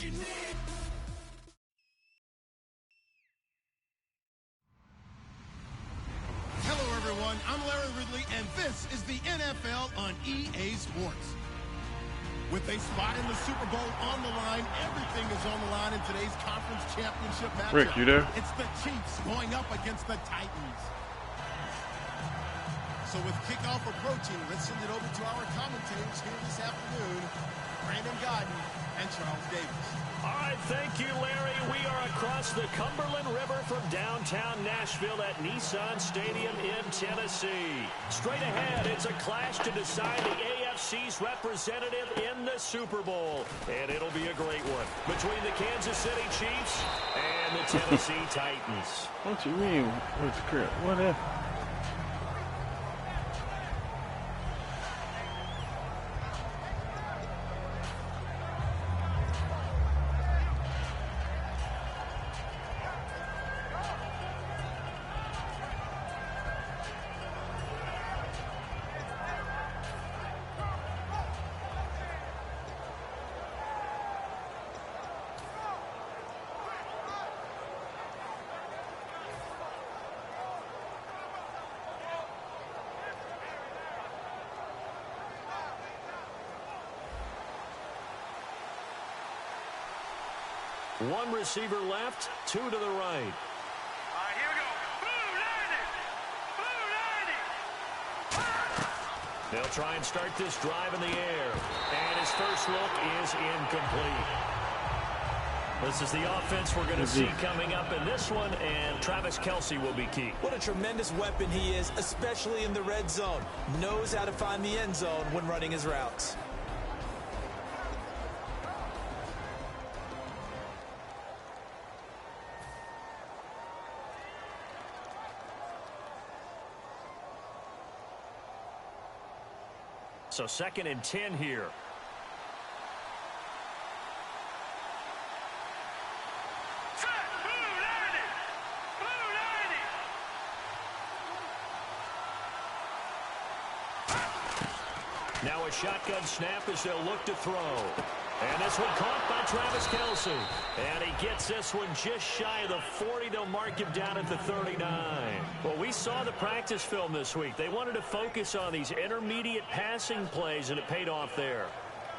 Hello, everyone. I'm Larry Ridley, and this is the NFL on EA Sports. With a spot in the Super Bowl on the line, everything is on the line in today's conference championship matchup. Rick, you there? It's the Chiefs going up against the Titans. So with kickoff approaching, let's send it over to our commentators here this afternoon, Brandon Godden and Charles Davis. All right, thank you, Larry. We are across the Cumberland River from downtown Nashville at Nissan Stadium in Tennessee. Straight ahead, it's a clash to decide the AFC's representative in the Super Bowl. And it'll be a great one between the Kansas City Chiefs and the Tennessee Titans. What you mean? What's the crap? What if? One receiver left, two to the right. All right, here we go. Blue 90. They'll try and start this drive in the air. And his first look is incomplete. This is the offense we're going to see coming up in this one, and Travis Kelce will be key. What a tremendous weapon he is, especially in the red zone. Knows how to find the end zone when running his routes. So 2nd and 10 here. Set. Blue 90. Blue 90. Now a shotgun snap as they'll look to throw. And this one caught by Travis Kelce. And he gets this one just shy of the 40. They'll mark him down at the 39. Well, we saw the practice film this week. They wanted to focus on these intermediate passing plays, and it paid off there.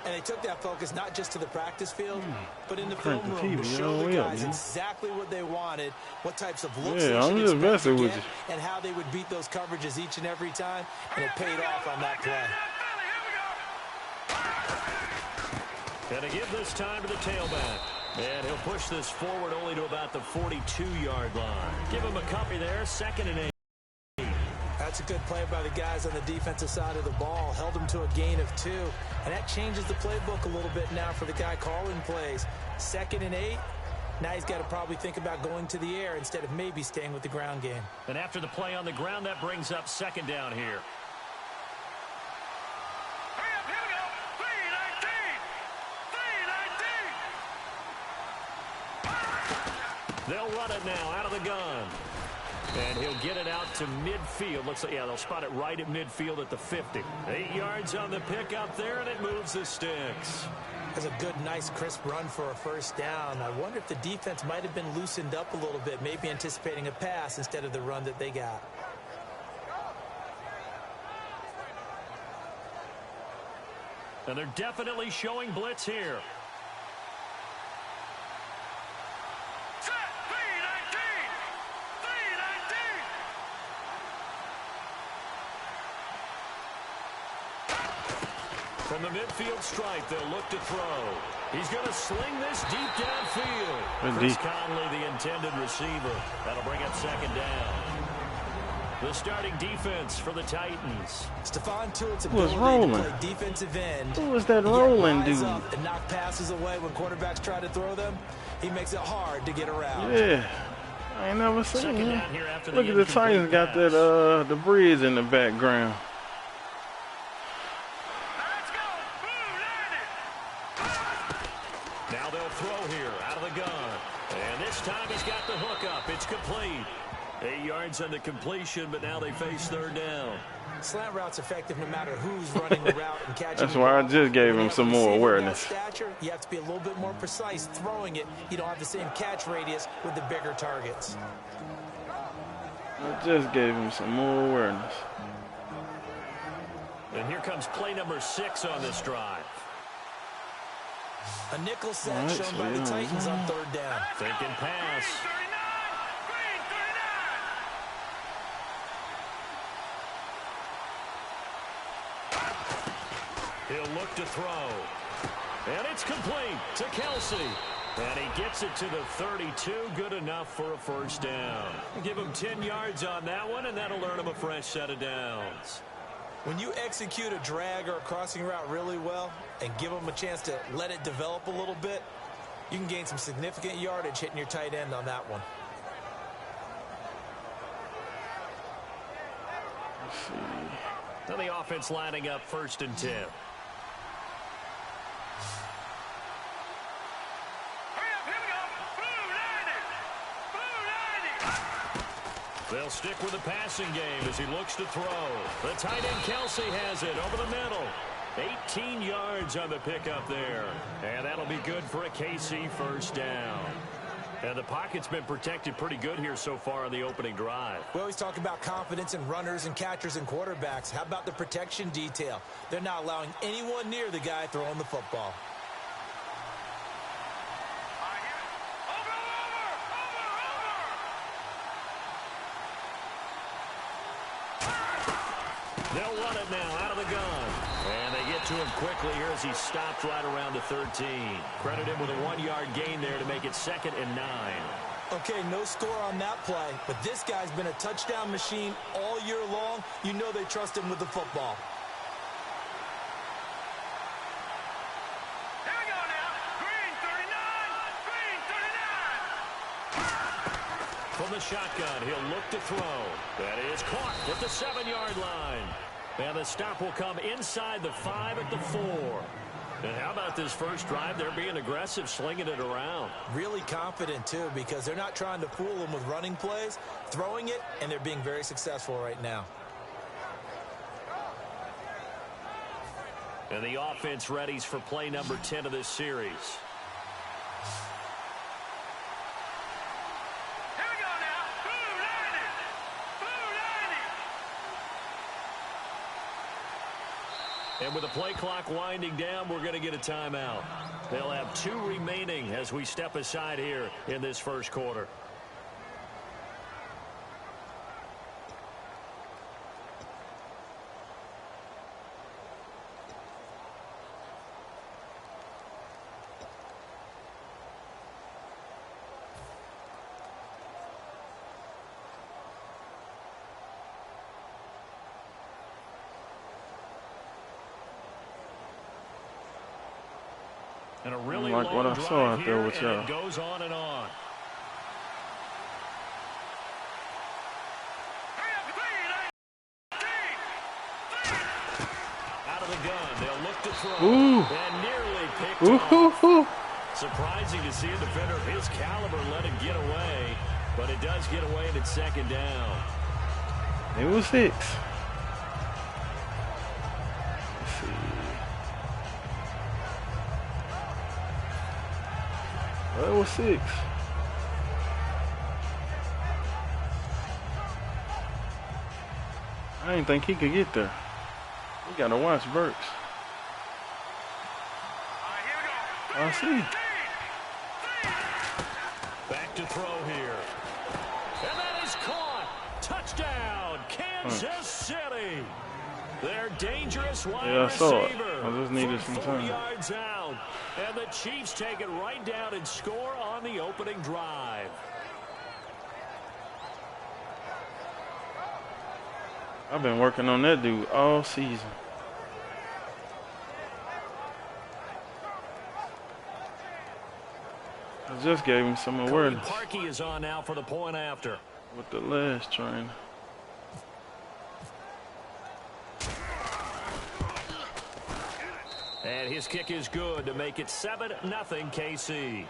And they took that focus not just to the practice field, but in the film Crank the room to TV, show the guys man. exactly what they wanted, what types of looks Yeah, they I'm should just expect messing to with get, and how they would beat those coverages each and every time, and it paid off on that play. And to give this time to the tailback. And he'll push this forward only to about the 42-yard line. Give him a copy there, 2nd and 8. That's a good play by the guys on the defensive side of the ball. Held them to a gain of 2. And that changes the playbook a little bit now for the guy calling plays. 2nd and 8. Now he's got to probably think about going to the air instead of maybe staying with the ground game. And after the play on the ground, that brings up 2nd down here. They'll run it now out of the gun. And he'll get it out to midfield. Looks like, yeah, they'll spot it right at midfield at the 50. 8 yards on the pick up there, and it moves the sticks. That's a good, nice, crisp run for a first down. I wonder if the defense might have been loosened up a little bit, maybe anticipating a pass instead of the run that they got. And they're definitely showing blitz here. From the midfield stripe, they'll look to throw. He's going to sling this deep downfield. Chris Conley, the intended receiver. That'll bring up 2nd down. The starting defense for the Titans. Stephon Tuitt's ability to play defensive end. Who was that rolling dude? Up and knock passes away when quarterbacks try to throw them. He makes it hard to get around. Yeah. I ain't never seen him. Look at the Titans got that the bridge in the background. Now they'll throw here out of the gun. And this time he's got the hook up. It's complete. 8 yards on the completion, but now they face 3rd down. Slant route's effective no matter who's running the route and catching. That's why I just gave him some more awareness. Stature, you have to be a little bit more precise throwing it. You don't have the same catch radius with the bigger targets. I just gave him some more awareness. And here comes play number 6 on this drive. A nickel set shown by the Titans on 3rd down. Thinking pass. He'll look to throw. And it's complete to Kelsey. And he gets it to the 32. Good enough for a first down. Give him 10 yards on that one, and that'll earn him a fresh set of downs. When you execute a drag or a crossing route really well and give them a chance to let it develop a little bit, you can gain some significant yardage hitting your tight end on that one. Let's see. Now the offense lining up 1st and 10. They'll stick with the passing game as he looks to throw. The tight end Kelsey has it over the middle. 18 yards on the pickup there. And that'll be good for a KC first down. And the pocket's been protected pretty good here so far on the opening drive. We always talk about confidence in runners and catchers and quarterbacks. How about the protection detail? They're not allowing anyone near the guy throwing the football. They'll run it now out of the gun. And they get to him quickly here as he stopped right around the 13. Credit him with a 1-yard gain there to make it 2nd and 9. Okay, no score on that play, but this guy's been a touchdown machine all year long. You know they trust him with the football. Here we go now. Green 39. Green 39. From the shotgun, he'll look to throw. That is caught at the 7-yard line. And the stop will come inside the 5 at the 4. And how about this first drive? They're being aggressive, slinging it around. Really confident, too, because they're not trying to fool them with running plays, throwing it, and they're being very successful right now. And the offense readies for play number 10 of this series. Here we go now. Blue 90. Blue 90. And with the play clock winding down, we're going to get a timeout. They'll have 2 remaining as we step aside here in this first quarter. And a really like long what I drive saw out there here, with and y'all. it goes on and on. Out of the gun, they'll look to throw. Ooh. And nearly picked Ooh. off. Surprising to see a defender of his caliber let it get away, but it does get away and it's 2nd down. It was 6. Let's see. Well, it was 6. I didn't think he could get there. We gotta watch Burks. I see. Back to throw here. And that is caught. Touchdown, Kansas City. Their dangerous wide Yeah, I saw it. receiver. I just needed from some 4 time. yards out. And the Chiefs take it right down and score on the opening drive. I've been working on that dude all season. I just gave him some awareness Parkey is on now for the point after. with the last train. And his kick is good to make it 7-0 KC.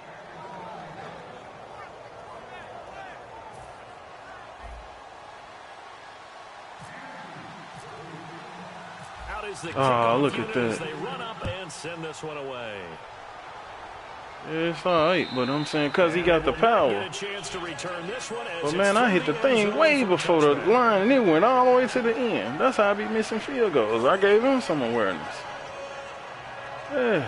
is the Oh, kickoff look at unit that. as they run up and send this one away. Yeah, it's all right, but I'm saying because he got the power. But, man, I hit the thing way before the line, and it went all the way to the end. That's how I be missing field goals. I gave him some awareness. Yeah.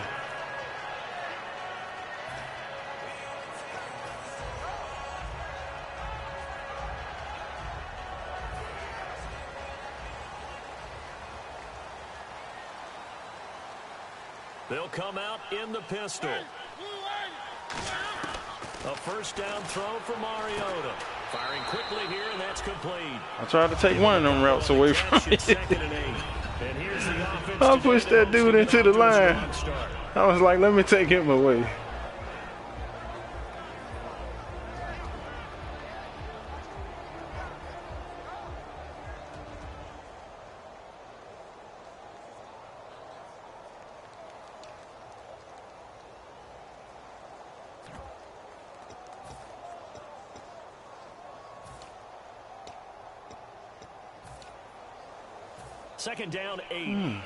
They'll come out in the pistol. A first down throw for Mariota. Firing quickly here, and that's complete. I tried to take one of them routes away from me. I pushed that dude into the line. I was like, let me take him away. Second down, 8.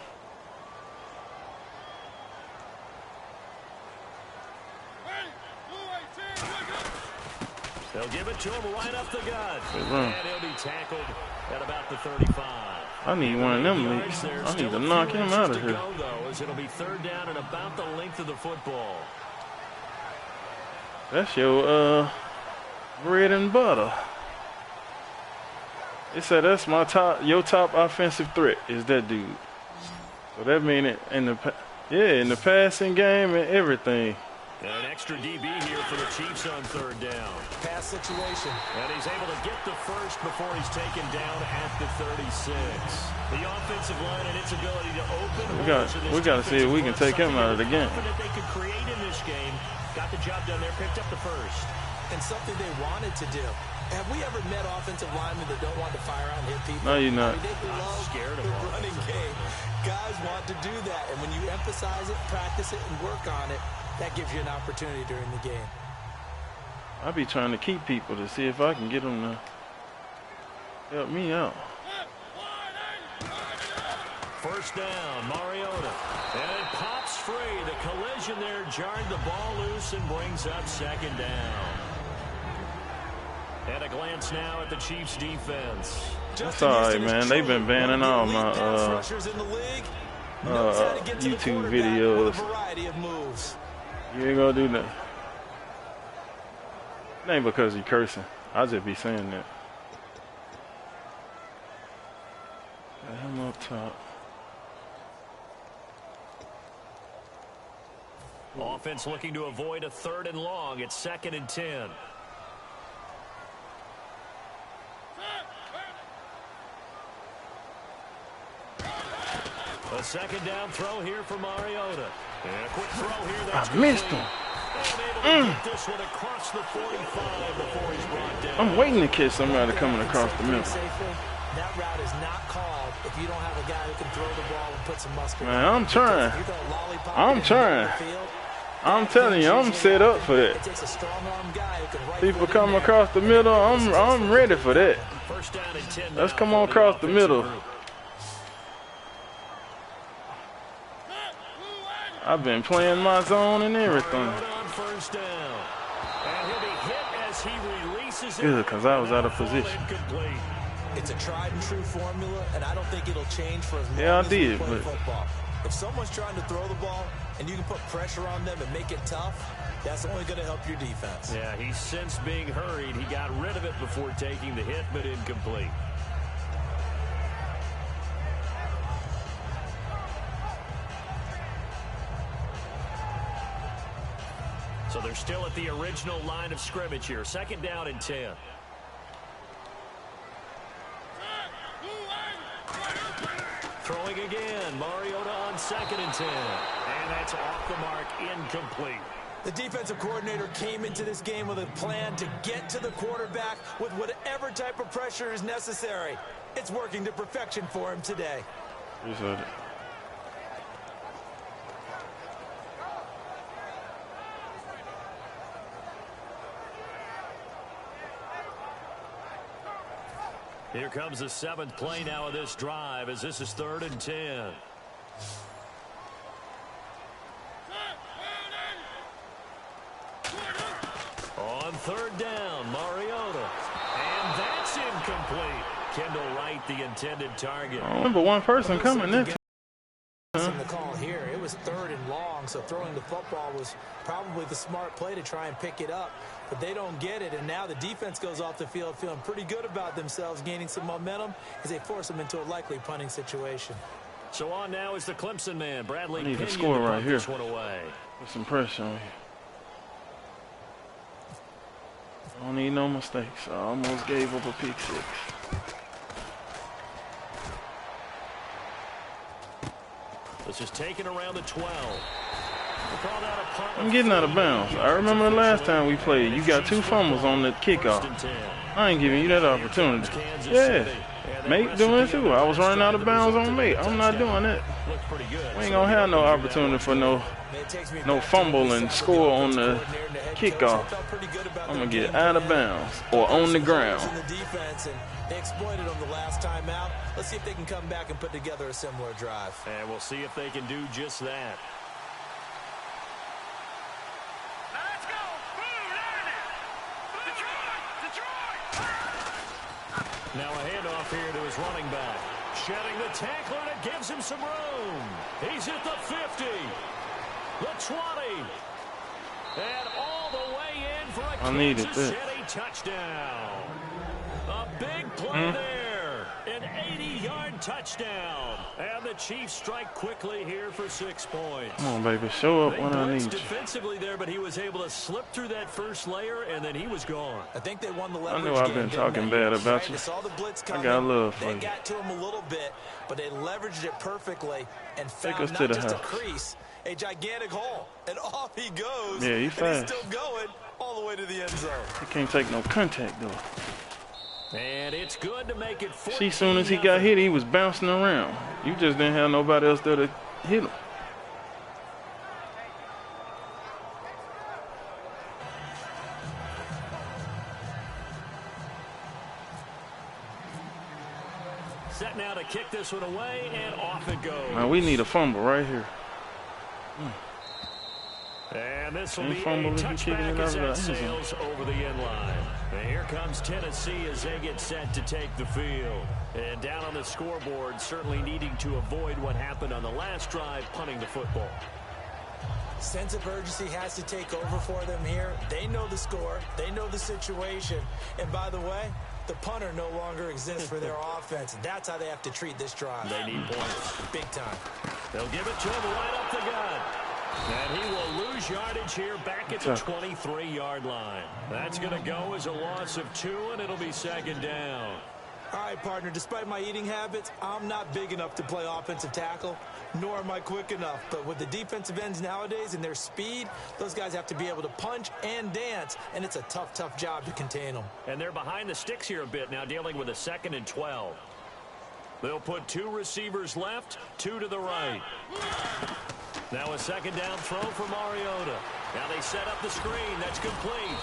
They'll give it to him right up the gut. And he'll be tackled at about the 35. I need one of them leaks. I need to knock him out of here. As it'll be third down and about the length of the football. That's your bread and butter. It said that's your top offensive threat is that dude. So that means it in the passing game and everything. And an extra DB here for the Chiefs on third down. Pass situation. And he's able to get the first before he's taken down at the 36. The offensive line and its ability to open. We got to see if we can take him out of the game. They could create in this game. Got the job done there. Picked up the first. And something they wanted to do. Have we ever met offensive linemen that don't want to fire out and hit people? No, you're not. I mean, they love the running game. Guys want to do that. And when you emphasize it, practice it, and work on it, that gives you an opportunity during the game. I be trying to keep people to see if I can get them to help me out. First down, Mariota. And it pops free. The collision there jarred the ball loose and brings up second down. And a glance now at the Chiefs' defense. That's all right, man. They've been banning all my YouTube videos. You ain't gonna do that. It ain't because you cursing. I just be saying that. Got him up top. Offense looking to avoid a third and long. It's 2nd and 10. A second down throw here for Mariota. And a quick throw here. That's I missed him. This one across the 45 before he's brought down. I'm waiting to catch somebody coming across the middle. That route is not called if you don't have a guy who can throw the ball and put some muscle. Man, I'm trying. I'm trying. I'm telling you, I'm set up for that. People come across the middle, I'm ready for that. Let's come on across the middle. I've been playing my zone and everything. Good, because I was out of position. It's a tried and true formula, and I don't think it'll change for as long as we play football. If someone's trying to throw the ball and you can put pressure on them and make it tough, that's only going to help your defense. Yeah, he's since being hurried. He got rid of it before taking the hit, but incomplete. So they're still at the original line of scrimmage here. 2nd down and 10. Throwing again. Mariota on 2nd and 10. And that's off the mark, incomplete. The defensive coordinator came into this game with a plan to get to the quarterback with whatever type of pressure is necessary. It's working to perfection for him today. Appreciate it. Here comes the 7th play now of this drive as this is 3rd and 10. On third down, Mariota. And that's incomplete. Kendall Wright, the intended target. I remember one person coming next. In the call here, it was 3rd and long, so throwing the football was probably the smart play to try and pick it up, but they don't get it, and now the defense goes off the field feeling pretty good about themselves, gaining some momentum as they force them into a likely punting situation. So on now is the Clemson man, Bradley. I need to Pinion score right here. this one away. Put some pressure on here. I don't need no mistakes. I almost gave up a pick 6. This is taken around the 12. I'm getting out of bounds. I remember the last time we played, you got 2 fumbles on the kickoff. I ain't giving you that opportunity. Yeah, mate doing it too. I was running out of bounds on mate. I'm not doing that. We ain't gonna have no opportunity for no fumble and score on the kickoff. I'm gonna get out of bounds or on the ground. They exploited them the last time out. Let's see if they can come back and put together a similar drive. And we'll see if they can do just that. Let's go. Detroit. Now a handoff here to his running back. Shedding the tackler, and it gives him some room. He's at the 50, the 20, and all the way in for a Kansas City touchdown. A big play there, an 80-yard touchdown. And the Chiefs strike quickly here for 6 points. Come on, baby, show up when I need you. Defensively there, but he was able to slip through that first layer, and then he was gone. I think they won the leverage I know I've been talking bad about you. Saw the blitz coming. I got love for you. They got to him a little bit, but they leveraged it perfectly and Take found us not to the just a house. crease, a gigantic hole, and off he goes. Yeah, he's fast. And he's still going all the way to the end zone. He can't take no contact though. And it's good to make it 14. See, as soon as he got hit, he was bouncing around. You just didn't have nobody else there to hit him. Set now to kick this one away, and off it goes. Now we need a fumble right here. And this will Any be a fumble if you kicking touchback it as out that of the end zone. sails over the end line. And here comes Tennessee as they get set to take the field. And down on the scoreboard, certainly needing to avoid what happened on the last drive, punting the football. Sense of urgency has to take over for them here. They know the score. They know the situation. And by the way, the punter no longer exists for their offense. That's how they have to treat this drive. They need points. Big time. They'll give it to him right up the gut. And he will lose yardage here back at the 23-yard line. That's going to go as a loss of 2, and it'll be second down. All right, partner, despite my eating habits, I'm not big enough to play offensive tackle, nor am I quick enough. But with the defensive ends nowadays and their speed, those guys have to be able to punch and dance, and it's a tough, tough job to contain them. And they're behind the sticks here a bit now, dealing with a 2nd and 12. They'll put 2 receivers left, 2 to the right. Now a second down throw for Mariota. Now they set up the screen. That's complete.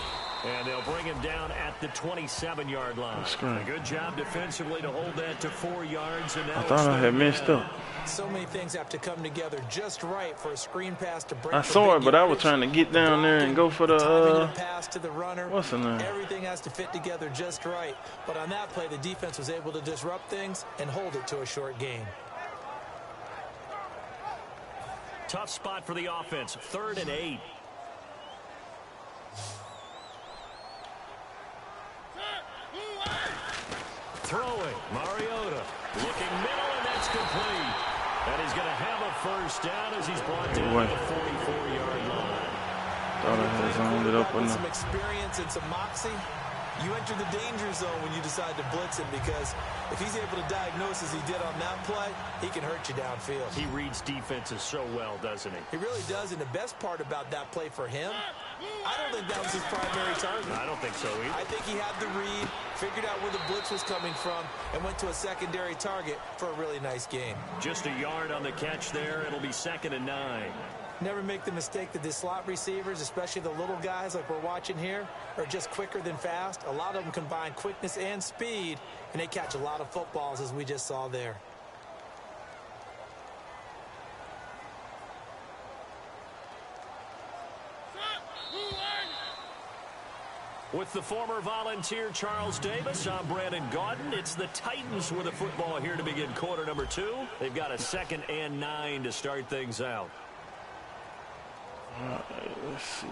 And they'll bring him down at the 27-yard line. A good job defensively to hold that to 4 yards. And now I thought I had messed up. So many things have to come together just right for a screen pass to break. I saw it, but I was trying to get down there and go for the pass to the runner. What's the name? Everything has to fit together just right. But on that play, the defense was able to disrupt things and hold it to a short gain. Tough spot for the offense. 3rd and 8. Throwing. Mariota. Looking middle, and that's complete. And he's going to have a first down as he's brought down to the 44-yard line. Thought I had zoned it up enough. Some experience and some moxie. You enter the danger zone when you decide to blitz him, because if he's able to diagnose as he did on that play, he can hurt you downfield. He reads defenses so well, doesn't he? He really does, and the best part about that play for him, I don't think that was his primary target. I don't think so either. I think he had the read, figured out where the blitz was coming from, and went to a secondary target for a really nice gain. Just a yard on the catch there. It'll be 2nd and 9. Never make the mistake that the slot receivers, especially the little guys like we're watching here, are just quicker than fast. A lot of them combine quickness and speed, and they catch a lot of footballs, as we just saw there. With the former Volunteer Charles Davis, I'm Brandon Gaudin. It's the Titans with the football here to begin quarter number 2. They've got a 2nd and 9 to start things out. All right, let's see.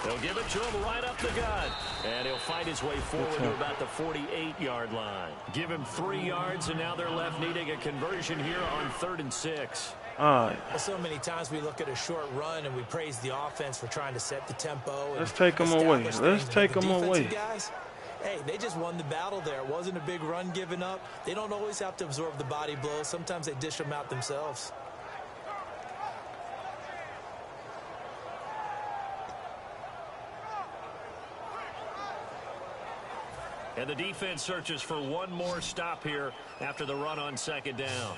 They'll give it to him right up the gut. And he'll fight his way forward to about the 48-yard line. Give him 3 yards, and now they're left needing a conversion here on 3rd and 6. All right. Well, so many times we look at a short run and we praise the offense for trying to set the tempo. Let's take them away. Let's take them away. Guys, hey, they just won the battle there. It wasn't a big run given up. They don't always have to absorb the body blows. Sometimes they dish them out themselves. And the defense searches for one more stop here after the run on 2nd down.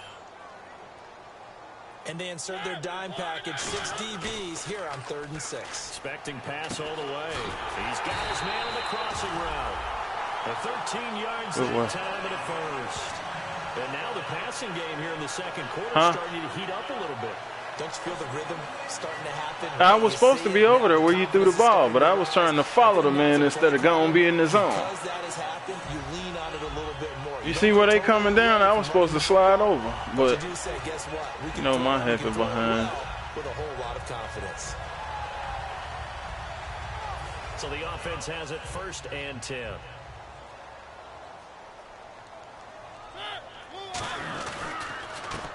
And they insert their dime package, 6 DBs here on 3rd and 6. Expecting pass all the way. He's got his man on the crossing route. The 13 yards that time at first. And now the passing game here in the 2nd quarter starting to heat up a little bit. Don't you feel the rhythm starting to happen? I was supposed to be over there where you threw the ball, but I was trying to follow the man instead of going be in the zone. Because that has happened, you lean on it a little bit more. You see where they coming down? I was supposed to slide over, but you do say, guess what? you know my heck is behind. With a whole lot of confidence. So the offense has it 1st and 10.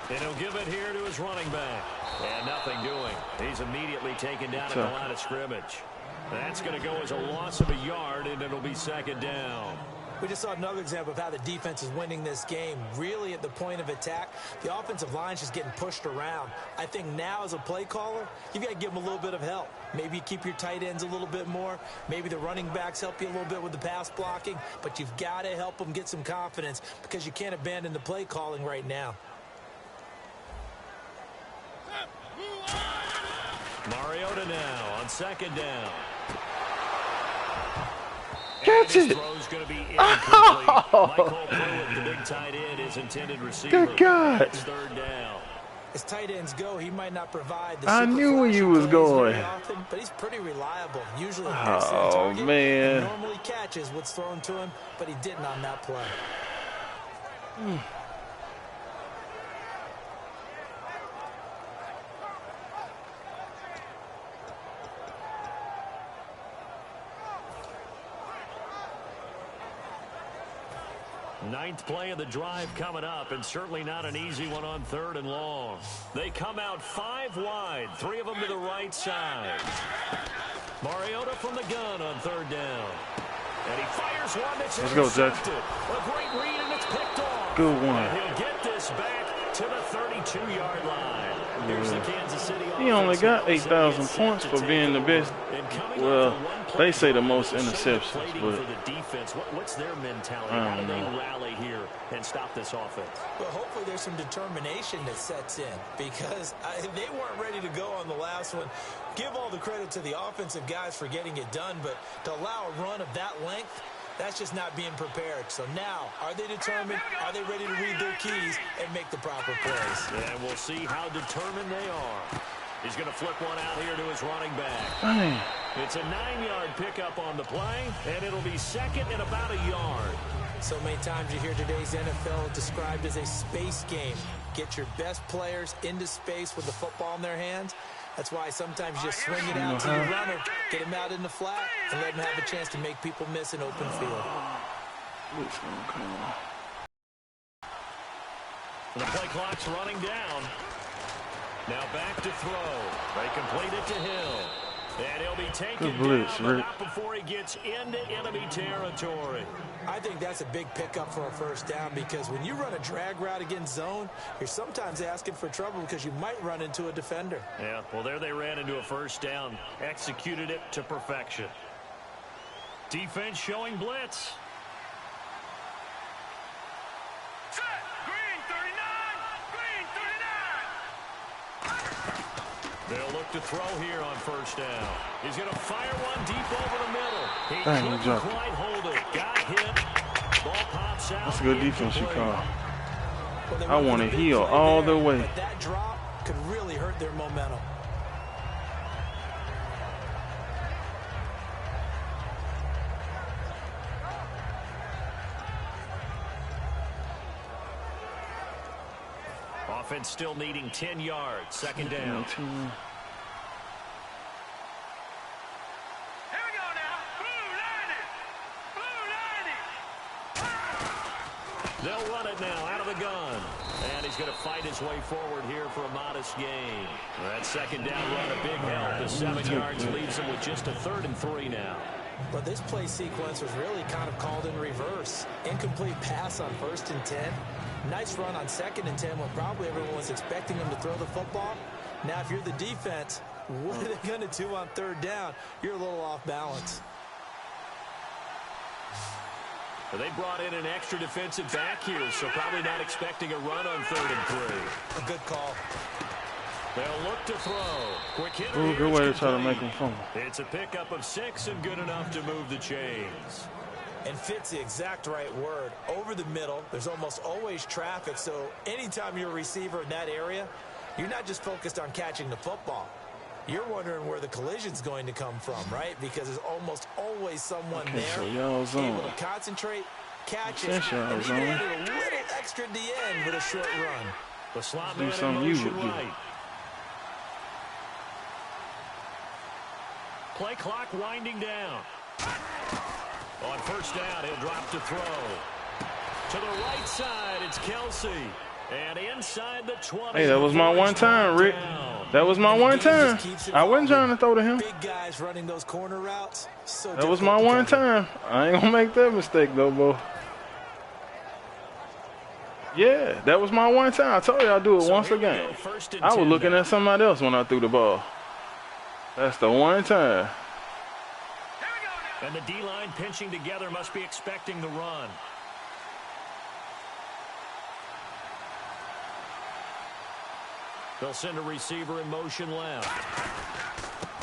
And he'll give it here to his running back. And nothing doing. He's immediately taken down at the line of scrimmage. That's going to go as a loss of a yard, and it'll be 2nd down. We just saw another example of how the defense is winning this game. Really at the point of attack, the offensive line's just getting pushed around. I think now as a play caller, you've got to give them a little bit of help. Maybe you keep your tight ends a little bit more. Maybe the running backs help you a little bit with the pass blocking. But you've got to help them get some confidence because you can't abandon the play calling right now. Mariota now on 2nd down. Catch it! Michael Pruitt, the big tight end, is intended receiver. Good God. It's 3rd down. As tight ends go, he might not provide the I knew where you was going. often, but he's pretty reliable. Usually Oh, man. He normally catches what's thrown to him, but he didn't on that play. Ninth play of the drive coming up, and certainly not an easy one on 3rd and long. They come out 5 wide, 3 of them to the right side. Mariota from the gun on 3rd down. And he fires one that's intercepted. A great read, and it's picked off. Good one. And he'll get this back to the 32-yard line. Here's the Kansas City offense. He only got 8,000 points for being the best. Well, they say the most interceptions, but what's their mentality? How do they rally here and stop this offense? Well, hopefully there's some determination that sets in because they weren't ready to go on the last one. Give all the credit to the offensive guys for getting it done, but to allow a run of that length, that's just not being prepared. So now, are they determined? Are they ready to read their keys and make the proper plays? And we'll see how determined they are. He's going to flip one out here to his running back. Dang. It's a 9-yard pickup on the play, and it'll be 2nd and about a yard. So many times you hear today's NFL described as a space game. Get your best players into space with the football in their hands. That's why sometimes you just swing it out to the runner, get him out in the flat, and let him have a chance to make people miss an open field. The play clock's running down. Now back to throw. They complete it to Hill. And he'll be taken down, but not before he gets into enemy territory. I think that's a big pickup for a 1st down because when you run a drag route against zone, you're sometimes asking for trouble because you might run into a defender. Yeah, well, there they ran into a 1st down. Executed it to perfection. Defense showing blitz. Set. Green 39. Green 39. They'll look to throw here on first down. He's going to fire one deep over the middle. He Dang, couldn't he dropped quite hold it. Got hit. Ball pops out. That's a good defense you call. Well, I want to heel all the way. But that drop could really hurt their momentum. Offense still needing 10 yards. Second down. Here we go now. Blue 90. They'll run it now out of the gun. And he's going to fight his way forward here for a modest gain. That second down run, a big help. The 7 yards leaves him with just a 3rd and 3 now. But this play sequence was really kind of called in reverse. Incomplete pass on 1st and 10. Nice run on 2nd and 10 when probably everyone was expecting him to throw the football. Now, if you're the defense, what are they going to do on 3rd down? You're a little off balance. Well, they brought in an extra defensive back here, so probably not expecting a run on 3rd and 3. A good call. They'll look to throw. Quick hit. Ooh, good way to try to make him fumble. It's a pickup of 6 and good enough to move the chains. And fits the exact right word. Over the middle, there's almost always traffic, so anytime you're a receiver in that area, you're not just focused on catching the football. You're wondering where the collision's going to come from, right? Because there's almost always someone there so y'all zone. able to concentrate, catch it, Y'all and zone. even a little extra at the end with a short run. The slot Do man in something you motion would do. right. Play clock winding down. On 1st down, he'll drop to throw. To the right side, it's Kelsey. And inside the 20. Hey, that was my one time, Rick. That was my one time. I wasn't trying to throw to him. Big guys running those corner routes. So That was my one time. I ain't gonna make that mistake though, boy. Yeah, that was my one time. I told you I'd do it once a game. I was looking at somebody else when I threw the ball. That's the one time. And the D-line pinching together must be expecting the run. They'll send a receiver in motion left.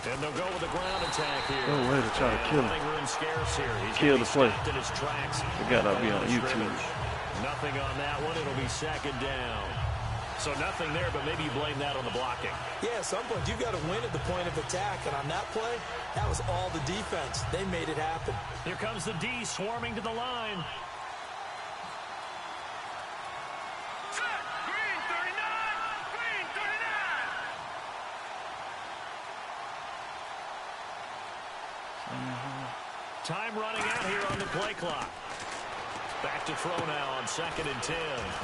And they'll go with the ground attack here. Good way to try to kill him. Room scarce here. He's Kill the play. in his tracks. It gotta be on YouTube. Nothing on that one. It'll be 2nd down. So nothing there, but maybe you blame that on the blocking. Yeah, at some point, you've got to win at the point of attack. And on that play, that was all the defense. They made it happen. Here comes the D swarming to the line. Green 39. Green 39. Time running out here on the play clock. Back to throw now on 2nd and 10.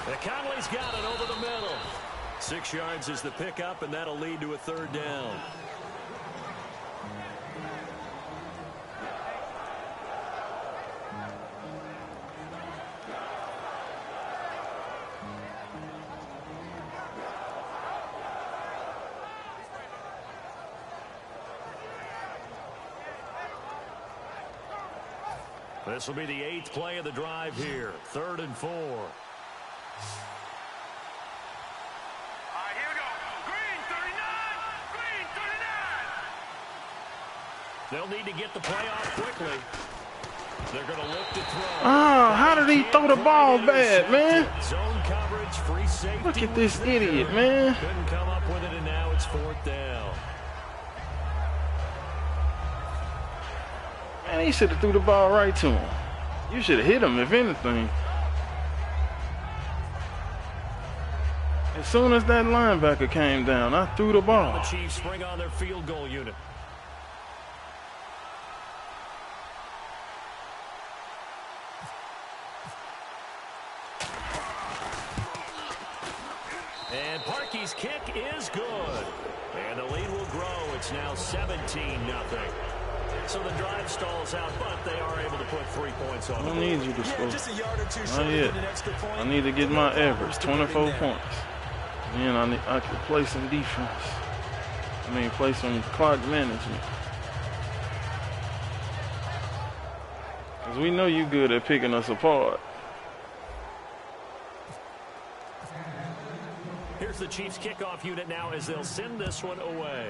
And Conley's got it over the middle. 6 yards is the pickup, and that'll lead to a 3rd down. This will be the 8th play of the drive here. 3rd and 4. All right, here we go. Green 39. Green 39. They'll need to get the play off quickly. They're going to look to throw. Oh, how did he throw the ball bad, man? Zone coverage, free safety. Look at this idiot, man. Couldn't come up with it, and now it's 4th down. Man, he should have threw the ball right to him. You should have hit him, if anything. As soon as that linebacker came down, I threw the ball. The Chiefs spring on their field goal unit. And Parkey's kick is good. And the lead will grow. It's now 17-0. So the drive stalls out, but they are able to put 3 points on I the don't board. need you to score. Just a yard or two Not short yet. of an extra point. I need to get my average, 24 points. Then I can play some defense. I mean, play some clock management. Because we know you good at picking us apart. Here's the Chiefs kickoff unit now as they'll send this one away.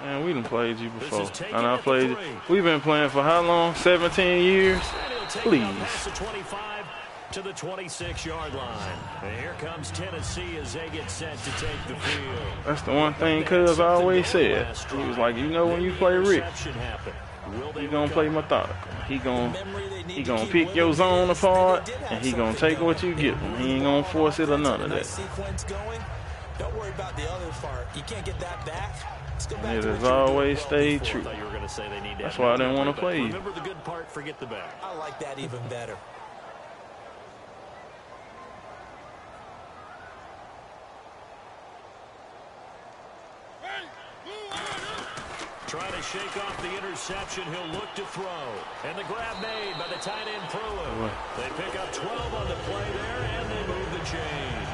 Man, we done played you before. And I played you. We've been playing for how long? 17 years? Please. The 25 to the 26-yard line. And here comes Tennessee as they get set to take the field. That's the one thing Cuz always said. He was like, you know, when you play Rick, he gonna play methodical. He gonna pick your zone apart, and he gonna take what you give him. He ain't gonna force it or none of that. Don't worry about the other part. You can't get that back. And it has always stayed true. That's why I didn't want to play you. Remember the good part, forget the bad. I like that even better. Trying to shake off the interception. He'll look to throw. And the grab made by the tight end Pruitt. They pick up 12 on the play there, and they move the chains.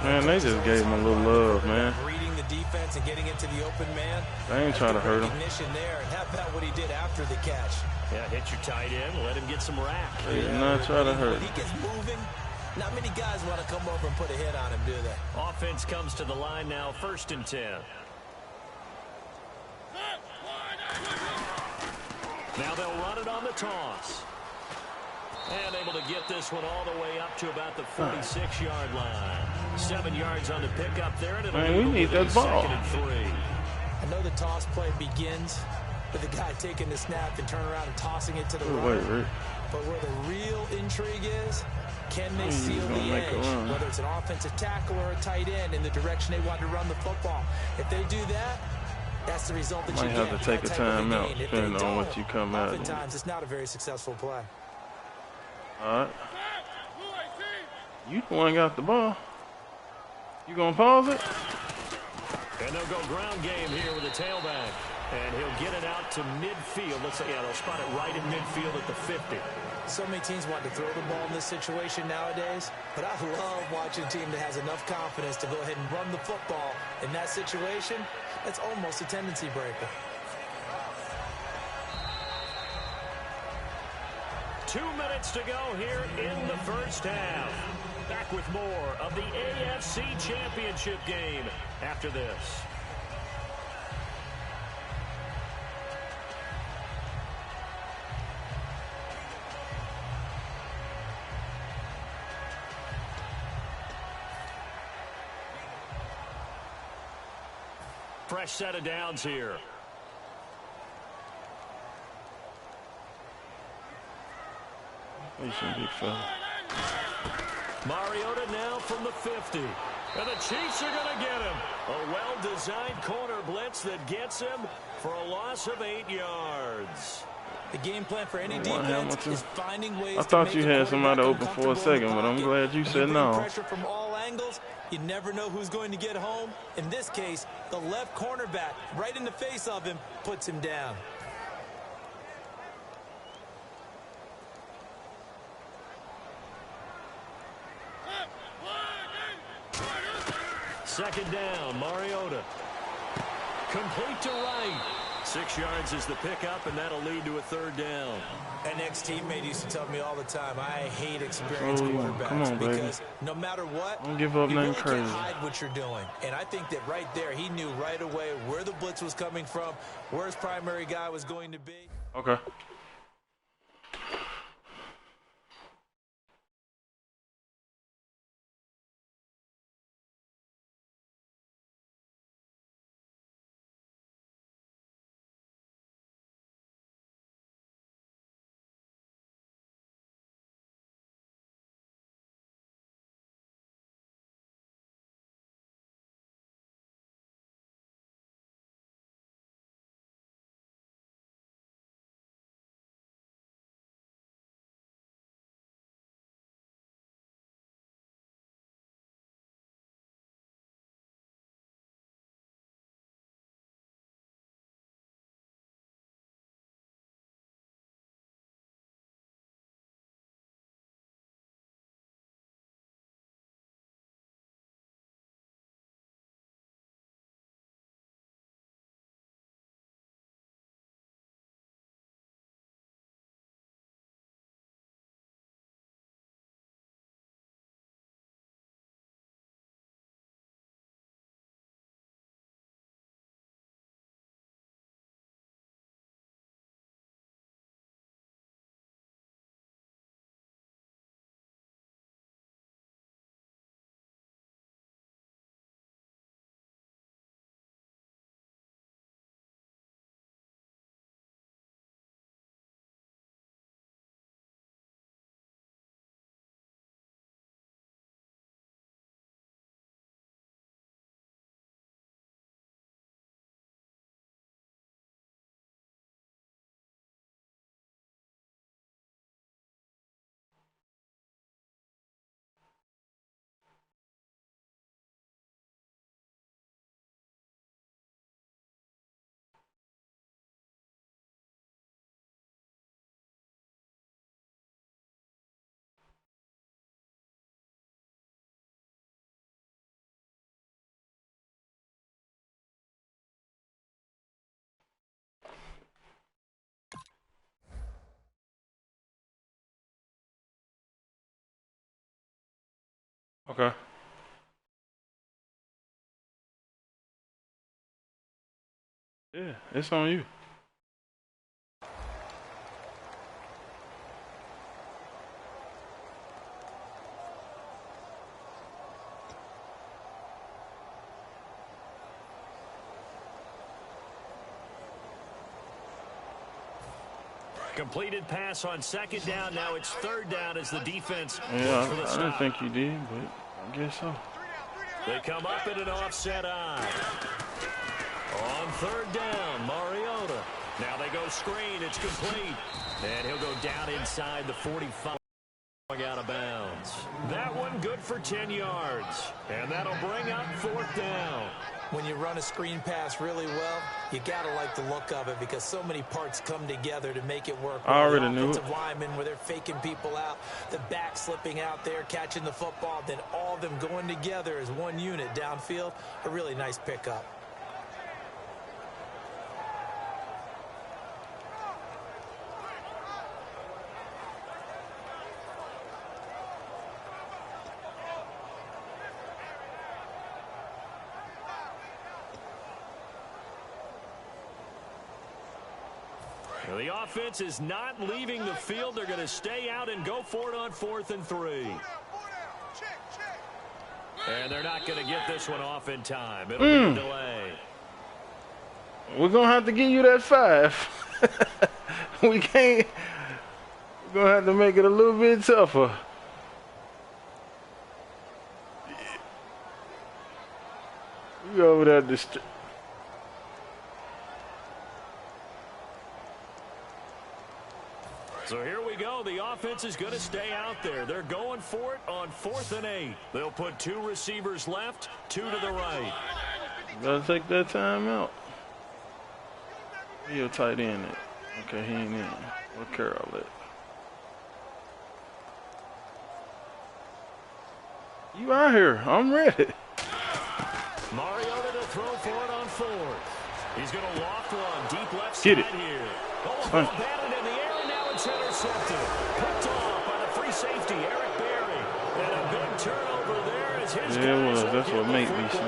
Man, they just gave him a little love, man. Reading the defense and getting into the open man. They ain't trying to hurt him. There. And how about what he did after the catch? Yeah, hit your tight end. Let him get some rack. They did not try to hurt him. When he gets moving, not many guys want to come over and put a hit on him, do they? Offense comes to the line now, 1st and 10. Now they'll run it on the toss. And able to get this one all the way up to about the 46-yard line. 7 yards on the pickup there. And man, we need that ball. 2nd and 3. I know the toss play begins with the guy taking the snap and turn around and tossing it to the runner. But where the real intrigue is, can they seal the edge? Whether it's an offensive tackle or a tight end in the direction they want to run the football. If they do that, that's the result that you get. Might have to take a timeout, depending on what you come out. Oftentimes, it's not a very successful play. All right. You the one got the ball. You gonna pause it? And they'll go ground game here with the tailback. And he'll get it out to midfield. Looks like, yeah, they'll spot it right in midfield at the 50. So many teams want to throw the ball in this situation nowadays, but I love watching a team that has enough confidence to go ahead and run the football. In that situation, that's almost a tendency breaker. 2 minutes to go here in the first half. Back with more of the AFC Championship game after this. Fresh set of downs here. He's a big fella. Mariota now from the 50. And the Chiefs are going to get him. A well-designed corner blitz that gets him for a loss of 8 yards. The game plan for any defense is finding ways I thought you had somebody open for a second, but I'm glad you said no. Pressure from all angles. You never know who's going to get home. In this case, the left cornerback, right in the face of him, puts him down. Second down, Mariota. Complete to right. 6 yards is the pickup, and that'll lead to a 3rd down. An ex-teammate used to tell me all the time, I hate experienced quarterbacks because no matter what, don't give up nothing crazy. You can't hide what you're doing. And I think that right there, he knew right away where the blitz was coming from, where his primary guy was going to be. Okay. Okay. Yeah, it's on you. Completed pass on second down. Now it's third down as the defense. Yeah, I didn't think you did, but I guess so. They come up in an offset eye. On third down, Mariota. Now they go screen. It's complete. And he'll go down inside the 45. Out of bounds. That one good for 10 yards. And that'll bring up fourth down. When you run a screen pass really well, you got to like the look of it because so many parts come together to make it work. I already knew it. Offensive linemen where they're faking people out, the back slipping out there, catching the football, then all of them going together as one unit downfield. A really nice pickup. The offense is not leaving the field. They're going to stay out and go for it on 4th and 3. And they're not going to get this one off in time. It'll be a delay. We're going to have to give you that 5. We can't. We're going to have to make it a little bit tougher. We over there So here we go. The offense is going to stay out there. They're going for it on 4th and 8. They'll put 2 receivers left, 2 to the right. Gotta take that time out. He'll tight end it. Okay, he ain't in. What Carroll at? You out here. I'm ready. Mariota to throw for it on 4th. He's going to loft one deep left side Get it. here. Oh, batted in the air, and now it's intercepted. Picked off by the free safety, Eric Berry. And a big turnover there as his guys that's what made me so.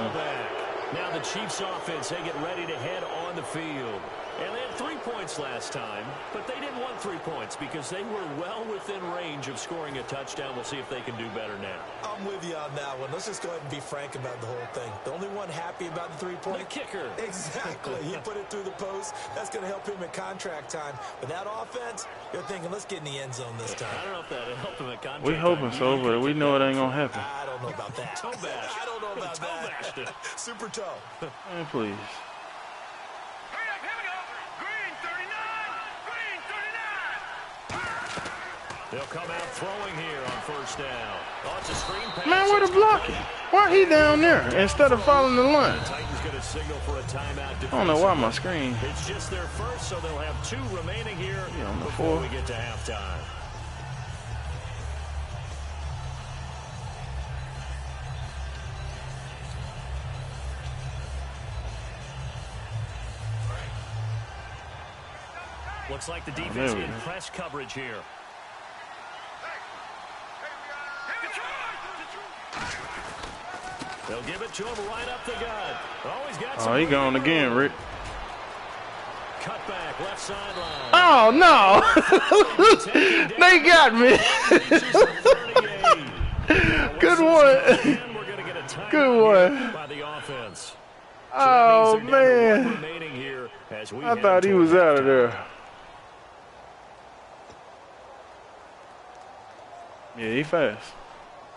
Now the Chiefs offense, they get ready to head on the field. And they had 3 points last time, but they didn't want 3 points because they were well within range of scoring a touchdown. We'll see if they can do better now. I'm with you on that one. Let's just go ahead and be frank about the whole thing. The only one happy about the 3-point. The kicker. Exactly. He put it through the post. That's going to help him at contract time. But that offense, you're thinking, let's get in the end zone this time. I don't know if that'll help him at contract We hoping time. so, but we know it ain't going to happen. I don't know about that. Toe bash. I don't know about Toe bashed it. that. Super toe. Man, please. They'll come out throwing here on 1st down. Oh, it's a screen pass. Man, where the blocking? Why he down there instead of following the line? The Titans going to signal for a timeout. I don't know why my screen. It's just their first, so they'll have 2 remaining here on the before 4. we get to halftime. Looks like the defense in press coverage here. They'll give it to him right up the gut. Oh, he's got some. Oh, he gone again, Rick. Cut back, left sideline. Oh, no. They got me. Good one. Good one. By the offense. Oh, man. I thought he was out of there. Yeah, he fast.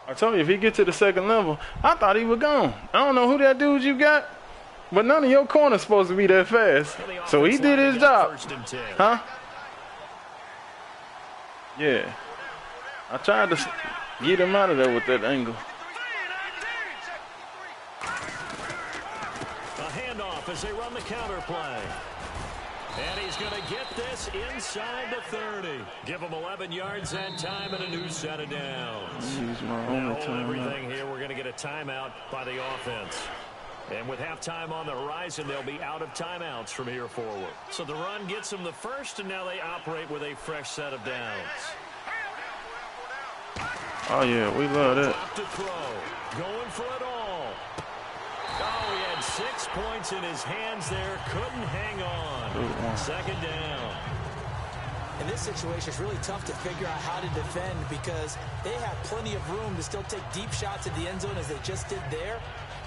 I told you, if he get to the second level, I thought he was gone. I don't know who that dude you got, but none of your corners supposed to be that fast. So he did his job. Huh? Yeah. I tried to get him out of there with that angle. A handoff as they run the counter play. And he's going to get this inside the 30. Give him 11 yards that time and a new set of downs. Now, everything here, we're going to get a timeout by the offense. And with halftime on the horizon, they'll be out of timeouts from here forward. So the run gets them the first, and now they operate with a fresh set of downs. Oh, yeah, we love that. To throw. Going for it all. Oh, he had 6 points in his hands there. Couldn't hang on. Second down. In this situation, it's really tough to figure out how to defend because they have plenty of room to still take deep shots at the end zone as they just did there.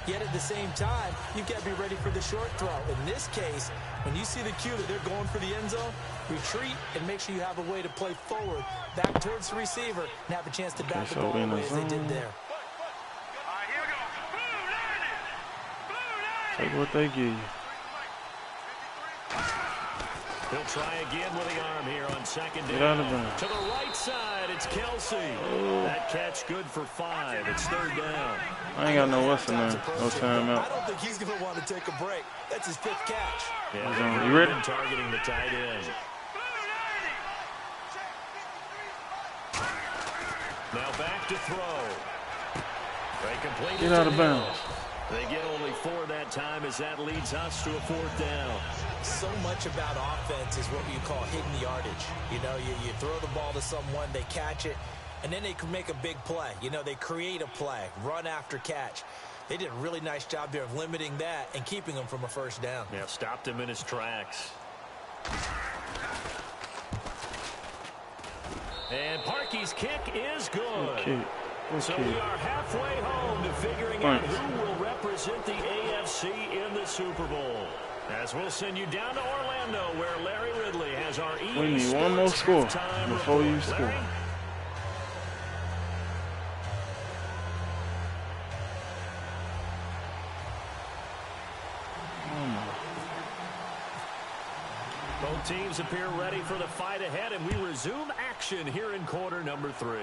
Yet at the same time, you've got to be ready for the short throw. In this case, when you see the cue that they're going for the end zone, retreat and make sure you have a way to play forward, back towards the receiver, and have a chance to bat the ball away as they did there. Take what they give you. He'll try again with the arm here on second down. Get out of there. To the right side, it's Kelsey. That catch good for 5. It's third down. I ain't got no what's in there. No timeout. I don't think he's going to want to take a break. That's his 5th catch. Yeah, you ready? Targeting the tight end. Now back to throw. They complete. Get out of bounds. They get only 4 that time as that leads us to a 4th down. So much about offense is what you call hidden yardage. You know, you throw the ball to someone, they catch it, and then they can make a big play. You know, they create a play, run after catch. They did a really nice job there of limiting that and keeping him from a first down. Yeah, stopped him in his tracks. And Parkey's kick is good. Okay. So we are halfway home to figuring out who will represent the AFC in the Super Bowl. As we'll send you down to Orlando, where Larry Ridley has our EA We need one more score before you score. Larry? Both teams appear ready for the fight ahead, and we resume action here in quarter number 3.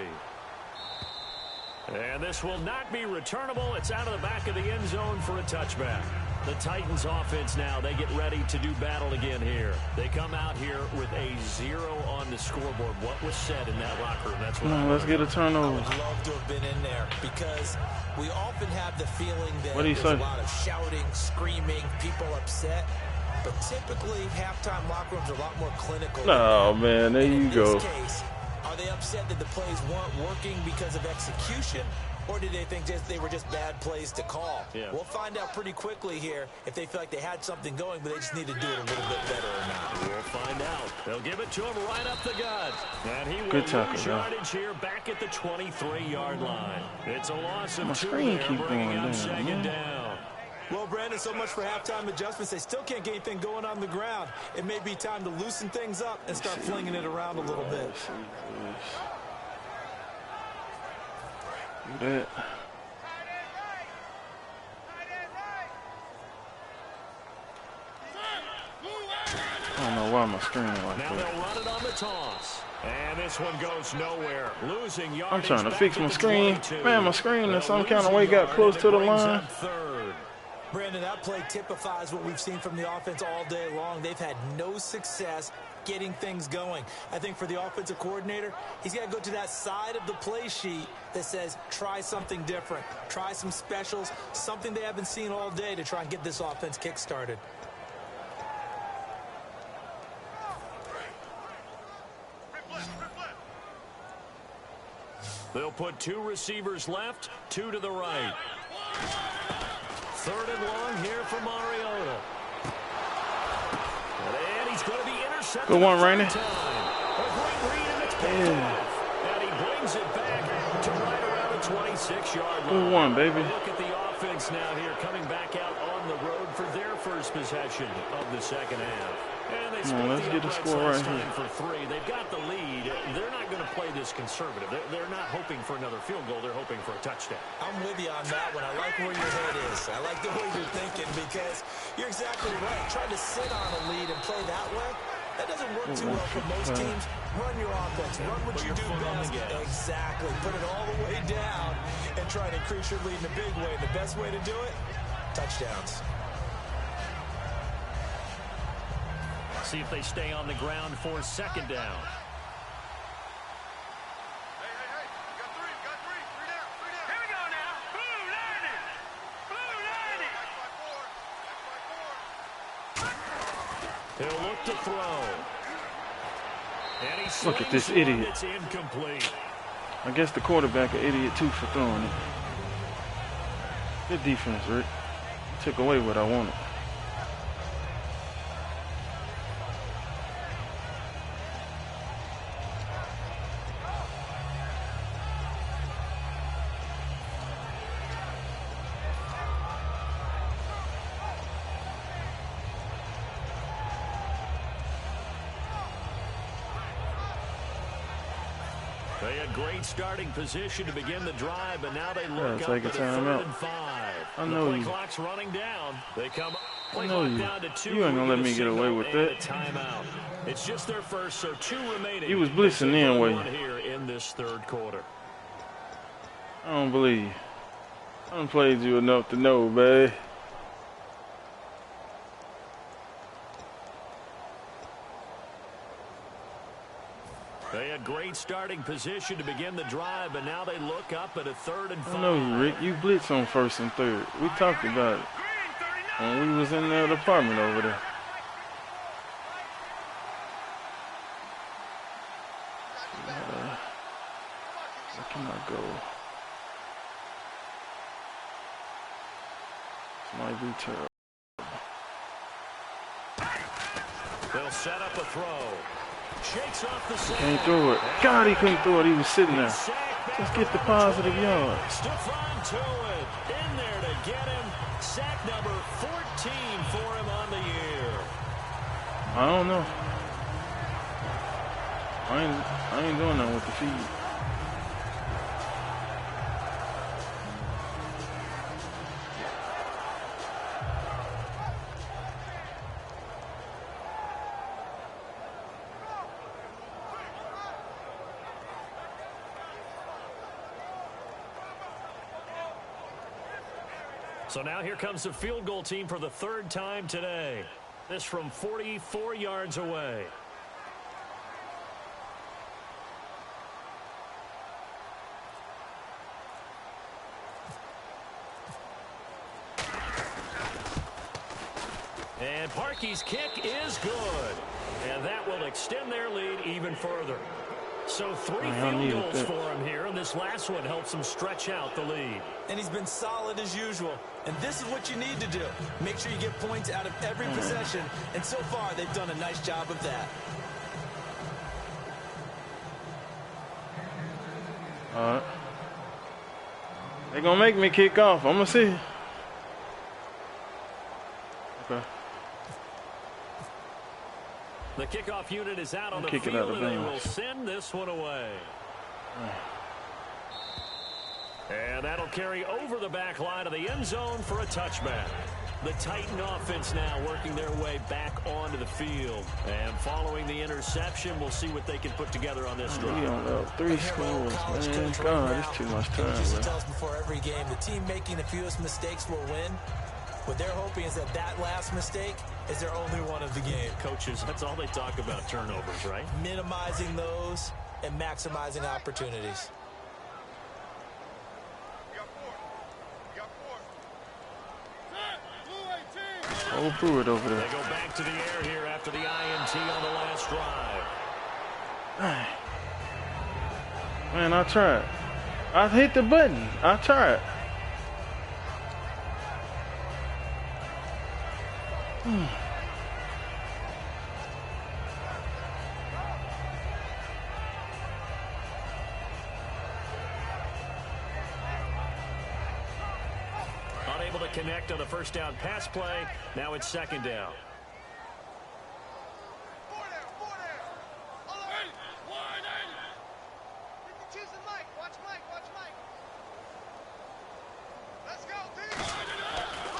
And this will not be returnable. It's out of the back of the end zone for a touchback. The Titans offense now, they get ready to do battle again here. They come out here with a 0 on the scoreboard. What was said in that locker room? That's what let's get a turnover. I would love to have been in there because we often have the feeling that there's say? a lot of shouting, screaming, people upset. But typically, halftime locker rooms are a lot more clinical. No, man, there you go. In this case, are they upset that the plays weren't working because of execution, or did they think they were just bad plays to call? Yeah. We'll find out pretty quickly here if they feel like they had something going, but they just need to do it a little bit better or not. We'll find out. They'll give it to him right up the gut. And he will lose yardage here back at the 23-yard line. It's a loss of 2 there, bringing up second down. Well, Brandon, so much for halftime adjustments. They still can't get anything going on the ground. It may be time to loosen things up and start flinging it around a little bit. That. I don't know why my screen like now that. They'll run it on the toss. And this one goes nowhere. Losing yardage. I'm trying to fix my screen. Man, my screen in some kind of way got close to the line. Brandon, that play typifies what we've seen from the offense all day long. They've had no success getting things going. I think for the offensive coordinator, he's got to go to that side of the play sheet that says try something different, try some specials, something they haven't seen all day to try and get this offense kick-started. They'll put 2 receivers left, 2 to the right. 3rd and long here for Mariota. And he's going to be intercepted. Good one, Rainey. And he brings it back to right around the 26-yard line. Good one, baby. Look at the offense now here coming back out on the road for their first possession of the second half. And they let's get a score right here. For 3. They've got the lead. They're not going to play this conservative. They're not hoping for another field goal. They're hoping for a touchdown. I'm with you on that one. I like where your head is. I like the way you're thinking because you're exactly right. Trying to sit on a lead and play that way, that doesn't work too well for most teams. Run your offense. Run what you do best. Exactly. Put it all the way down and try to increase your lead in a big way. The best way to do it, touchdowns. See if they stay on the ground for second down. Hey, got 3 down. Here we go now. Blue 90. He'll look to throw. And he's Look at this idiot. It's incomplete. I guess the quarterback an idiot too for throwing it. Good defense, Rick. Took away what I wanted. They had great starting position to begin the drive, but now they look up take a at a timeout. 3rd and 5. I know the play you. clock's running down. They come play I know clock you. down to 2. You ain't gonna let me get away with that. A timeout. It's just their first, so 2 remaining. You was blitzing anyway. Here in this 3rd quarter. I don't believe you. I done played you enough to know, babe. They had great starting position to begin the drive, but now they look up at a 3rd and 5. I know you, Rick. You blitz on 1st and 3rd. We talked about it when we was in the apartment over there. Where can I go? This might be terrible. They'll set up a throw. Shakes off the sack. Can't throw it. God, he couldn't throw it. He was sitting there. Just get the positive yard. Stephon Tuitt in there to get him. Sack number 14 for him on the year. I don't know. I ain't doing that with the feed. So now here comes the field goal team for the 3rd time today. This from 44 yards away. And Parkey's kick is good. And that will extend their lead even further. So 3 field goals for him here, and this last one helps him stretch out the lead. And he's been solid as usual. And this is what you need to do. Make sure you get points out of every possession. And so far, they've done a nice job of that. All right. They're going to make me kick off. I'm going to see. Okay. The kickoff unit is out on the Kick it field, out of and they bounds. will send this one away. And that'll carry over the back line of the end zone for a touchback. The Titan offense now working their way back onto the field. And following the interception, we'll see what they can put together on this drive. We don't know. 3 scores, man. God, it's too much time. Just tells before every game, the team making the fewest mistakes will win. What they're hoping is that that last mistake is their only one of the game. Coaches, that's all they talk about, turnovers, right? Minimizing those and maximizing opportunities. Oh, Pruitt over there. They go back to the air here after the INT on the last drive. Man, I tried. I hit the button. I tried. Unable to connect on the first down pass play. Now it's 2nd down.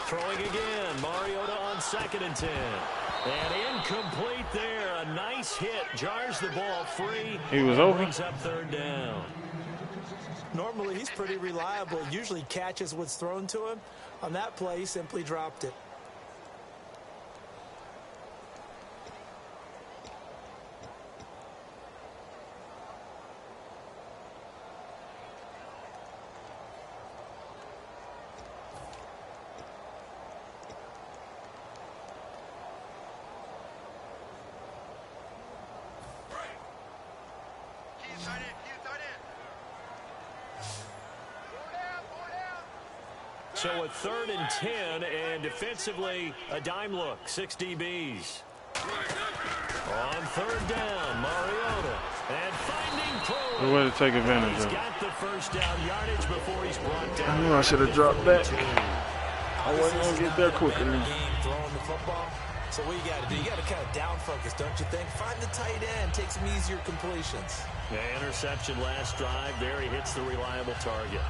Throwing again. Mariota on 2nd and 10. And incomplete there. A nice hit. Jars the ball free. He was open. Brings up 3rd down. Normally, he's pretty reliable. Usually catches what's thrown to him. On that play, he simply dropped it. So a 3rd and 10, and defensively, a dime look, 6 DBs. On 3rd down, Mariota. And finding Crowley. Good way to take advantage of it. He's got the 1st down yardage before he's brought down. I knew I should have dropped back. I wasn't going to get there quick enough. Throwing the football. So what you got to do, you got to kind of down focus, don't you think? Find the tight end, take some easier completions. Yeah, interception last drive. There he hits the reliable target.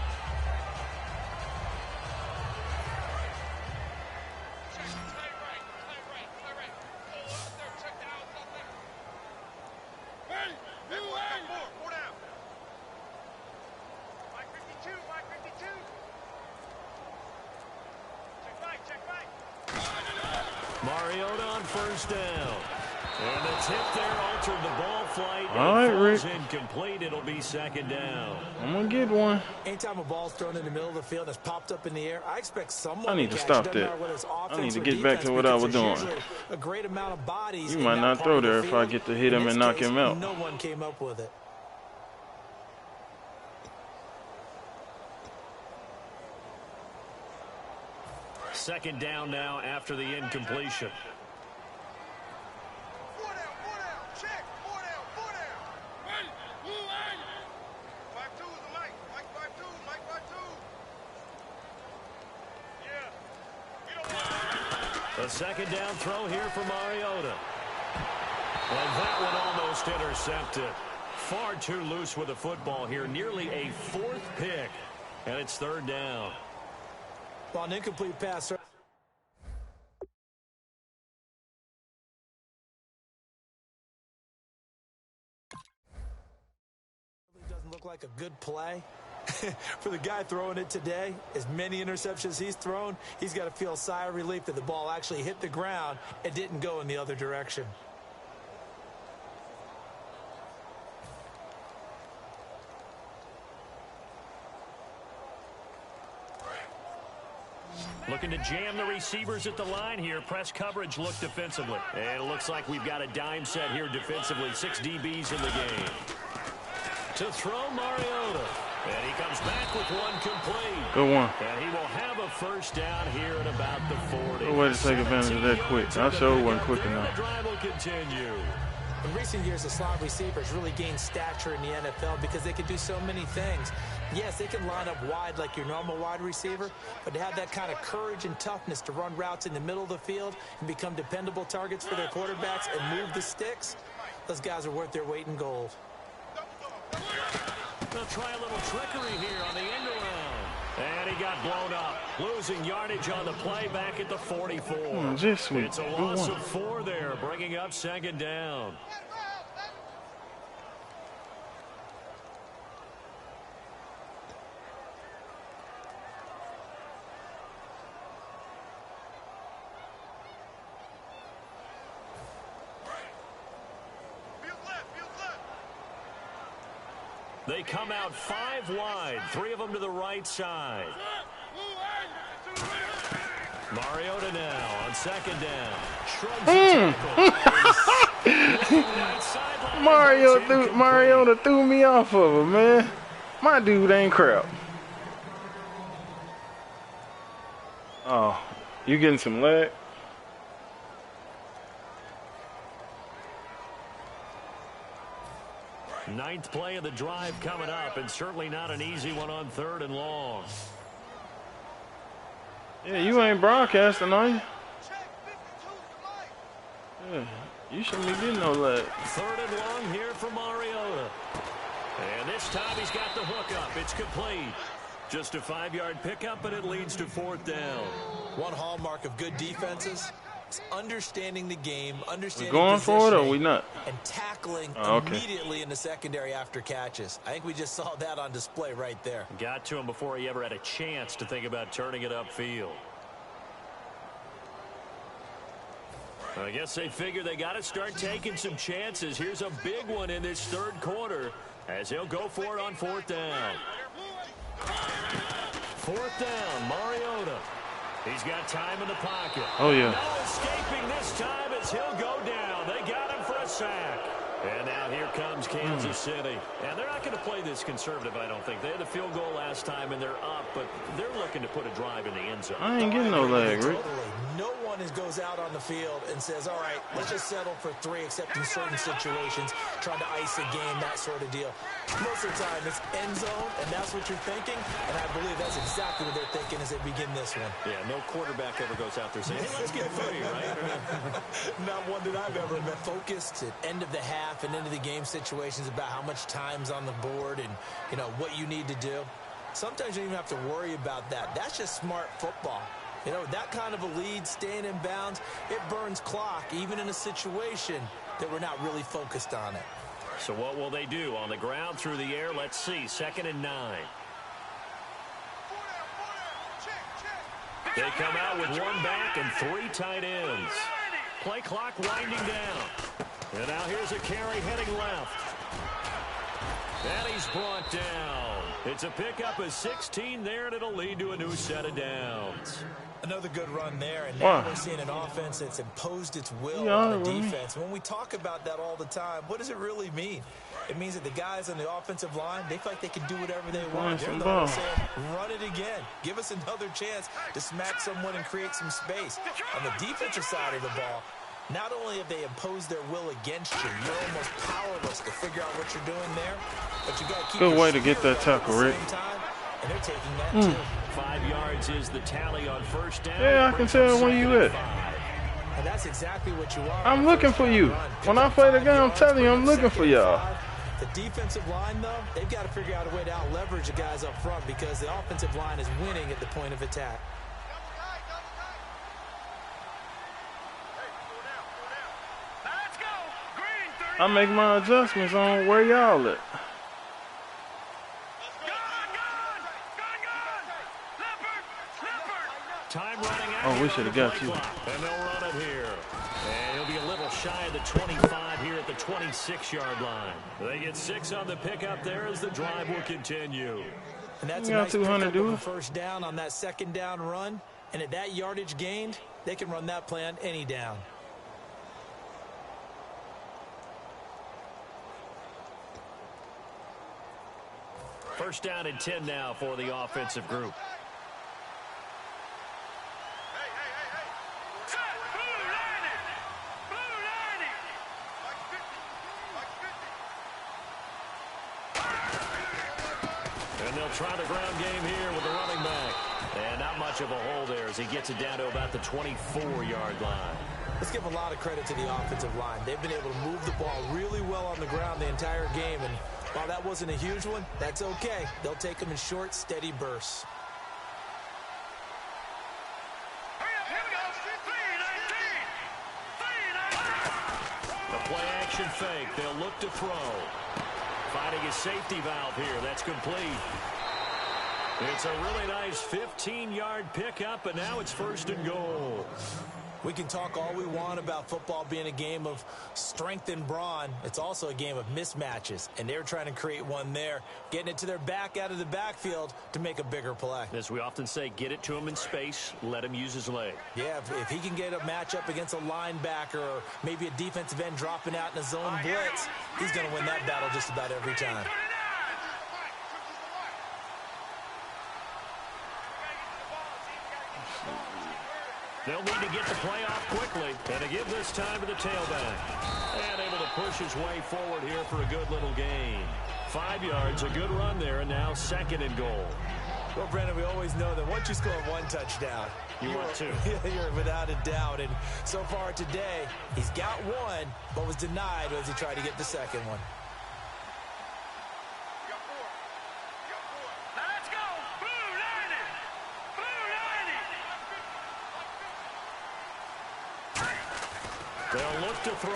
Mariota on 1st down. And the tip there altered the ball flight. All right, Rick. Incomplete. It'll be 2nd down. I'm going to get one. Anytime a ball's thrown in the middle of the field and it's popped up in the air, I expect someone I need to stop that. I need to get back to what I was doing. A great amount of bodies. You might not throw there if I get to hit him and knock him out. No one came up with it. Second down now after the incompletion. A second down throw here for Mariota. And that one almost intercepted. Far too loose with the football here. Nearly a 4th pick. And it's 3rd down. Well, an incomplete pass. Doesn't look like a good play. For the guy throwing it today, as many interceptions he's thrown, he's got to feel a sigh of relief that the ball actually hit the ground and didn't go in the other direction. Looking to jam the receivers at the line here. Press coverage look defensively. And it looks like we've got a dime set here defensively. 6 DBs in the game. To throw Mariota. And he comes back with one complete. Good one. And he will have a 1st down here at about the 40. Good way to take advantage of that quick. I sure wasn't quick enough. The drive will continue. In recent years, the slot receivers really gained stature in the NFL because they can do so many things. Yes, they can line up wide like your normal wide receiver, but to have that kind of courage and toughness to run routes in the middle of the field and become dependable targets for their quarterbacks and move the sticks, those guys are worth their weight in gold. They'll try a little trickery here on the end around. And he got blown up. Losing yardage on the play back at the 44. It's a loss of 4 there, bringing up 2nd down. They come out 5 wide, 3 of them to the right side. Mariota now on 2nd down. Mariota threw me off of him, man. My dude ain't crap. Oh, you getting some lag? Ninth play of the drive coming up, and certainly not an easy one on 3rd and long. Yeah, you ain't broadcasting, are you? Yeah, you shouldn't be getting no lag. 3rd and long here for Mariota. And this time he's got the hook up. It's complete. Just a 5-yard pickup, and it leads to 4th down. One hallmark of good defenses is understanding the game, understanding we going for it or we not? And tackling okay. Immediately in the secondary after catches. I think we just saw that on display right there. Got to him before he ever had a chance to think about turning it upfield. I guess they figure they got to start taking some chances. Here's a big one in this 3rd quarter as he'll go for it on 4th down. 4th down, Mariota. He's got time in the pocket. Oh, yeah. No escaping this time as he'll go down. They got him for a sack. And now here comes Kansas City. And they're not going to play this conservative, I don't think. They had the field goal last time, and they're up, but they're looking to put a drive in the end zone. I ain't getting no leg, Rick. Totally. No one goes out on the field and says, all right, let's just settle for 3, except in certain situations, trying to ice a game, that sort of deal. Most of the time, it's end zone, and that's what you're thinking, and I believe that's exactly what they're thinking as they begin this one. Yeah, no quarterback ever goes out there saying, hey, let's get 3, right? Not one that I've ever met. Focused at end of the half and into the game situations about how much time's on the board and, you know, what you need to do. Sometimes you don't even have to worry about that. That's just smart football. You know, that kind of a lead, staying in bounds, it burns clock, even in a situation that we're not really focused on it. So what will they do? On the ground, through the air, let's see. 2nd and 9. They come out with 1 back and 3 tight ends. Play clock winding down. And now here's a carry heading left. And he's brought down. It's a pickup of 16 there, and it'll lead to a new set of downs. Another good run there, and now we're seeing an offense that's imposed its will on the defense. When we talk about that all the time, what does it really mean? It means that the guys on the offensive line, they feel like they can do whatever they want. They're the ones saying, run it again. Give us another chance to smack someone and create some space. On the defensive side of the ball, not only have they imposed their will against you, you're almost powerless to figure out what you're doing there, but you got to keep good way to get that tackle, Rick. And they're taking that too. 5 yards is the tally on 1st down. Yeah, I can tell where you at. And that's exactly what you are. I'm looking for you. When I play the game, I'm telling you, I'm looking for y'all. The defensive line, though, they've got to figure out a way to out-leverage the guys up front because the offensive line is winning at the point of attack. I make my adjustments on where y'all at. Time running out. Oh, we should have got you. And they'll run it here. And he'll be a little shy of the 25 here at the 26-yard line. They get 6 on the pickup there as the drive will continue. And that's a nice pickup of a 1st down on that 2nd down run. And at that yardage gained, they can run that play on any down. First down and 10 now for the offensive group. And they'll try the ground game here with the running back. And not much of a hole there as he gets it down to about the 24-yard line. Let's give a lot of credit to the offensive line. They've been able to move the ball really well on the ground the entire game. And while that wasn't a huge one, that's okay. They'll take them in short, steady bursts. The play action fake. They'll look to throw. Finding a safety valve here. That's complete. It's a really nice 15-yard pickup, and now it's 1st and goal. We can talk all we want about football being a game of strength and brawn. It's also a game of mismatches, and they're trying to create one there, getting it to their back out of the backfield to make a bigger play. As we often say, get it to him in space, let him use his leg. Yeah, if he can get a matchup against a linebacker or maybe a defensive end dropping out in a zone blitz, he's going to win that battle just about every time. They'll need to get the play off quickly. And to give this time to the tailback. And able to push his way forward here for a good little gain. 5 yards, a good run there, and now 2nd and goal. Well, Brandon, we always know that once you score 1 touchdown, you want 2. You're without a doubt. And so far today, he's got 1, but was denied as he tried to get the 2nd one. They'll look to throw.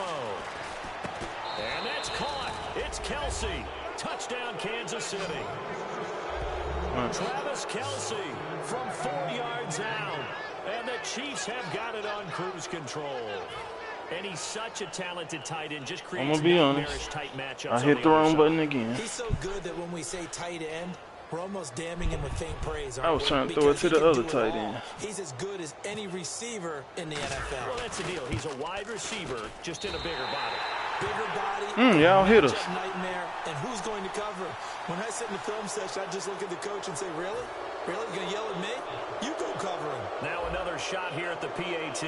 And that's caught. It's Kelsey. Touchdown, Kansas City. Travis Kelsey from 4 yards out. And the Chiefs have got it on cruise control. And he's such a talented tight end. Just creates I'm going to be honest. Tight matchups. I hit the wrong button again. He's so good that when we say tight end, we're almost damning him with faint praise. I was trying to throw it to the other tight end. He's as good as any receiver in the NFL. Well, that's the deal. He's a wide receiver, just in a bigger body. Bigger body. Y'all hit us. Nightmare. And who's going to cover him? When I sit in the film session, I just look at the coach and say, really? Really? You going to yell at me? You go cover him. Now another shot here at the PAT.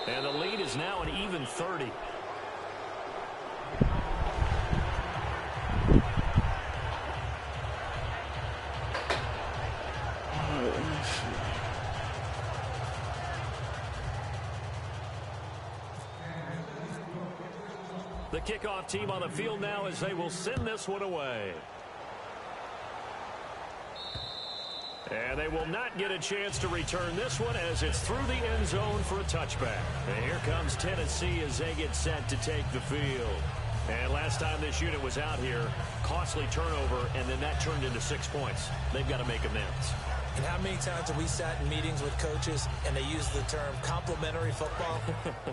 And the lead is now an even 30. The kickoff team on the field now as they will send this one away. And they will not get a chance to return this one as it's through the end zone for a touchback. And here comes Tennessee as they get set to take the field. And last time this unit was out here, costly turnover, and then that turned into 6 points. They've got to make amends. And how many times have we sat in meetings with coaches and they use the term complementary football?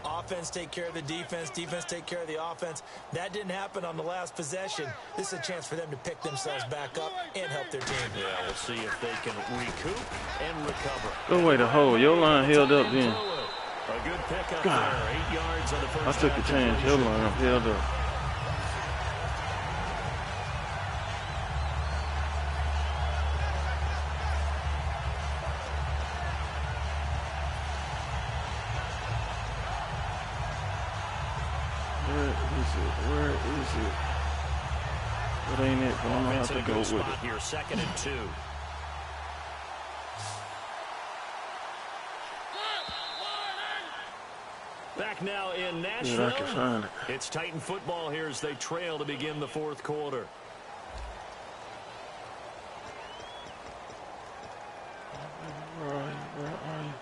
Offense take care of the defense, defense take care of the offense. That didn't happen on the last possession. This is a chance for them to pick themselves back up and help their team. Yeah, we'll see if they can recoup and recover. Good way to hold. Your line held up then. A good pickup there. 8 yards on the first. I took a chance. Your line held up. Where is it? What ain't it? I'm gonna have to go with it. Here, 2nd and 2. Back now in Nashville. I can find it. It's Titan football here as they trail to begin the 4th quarter. Where are you?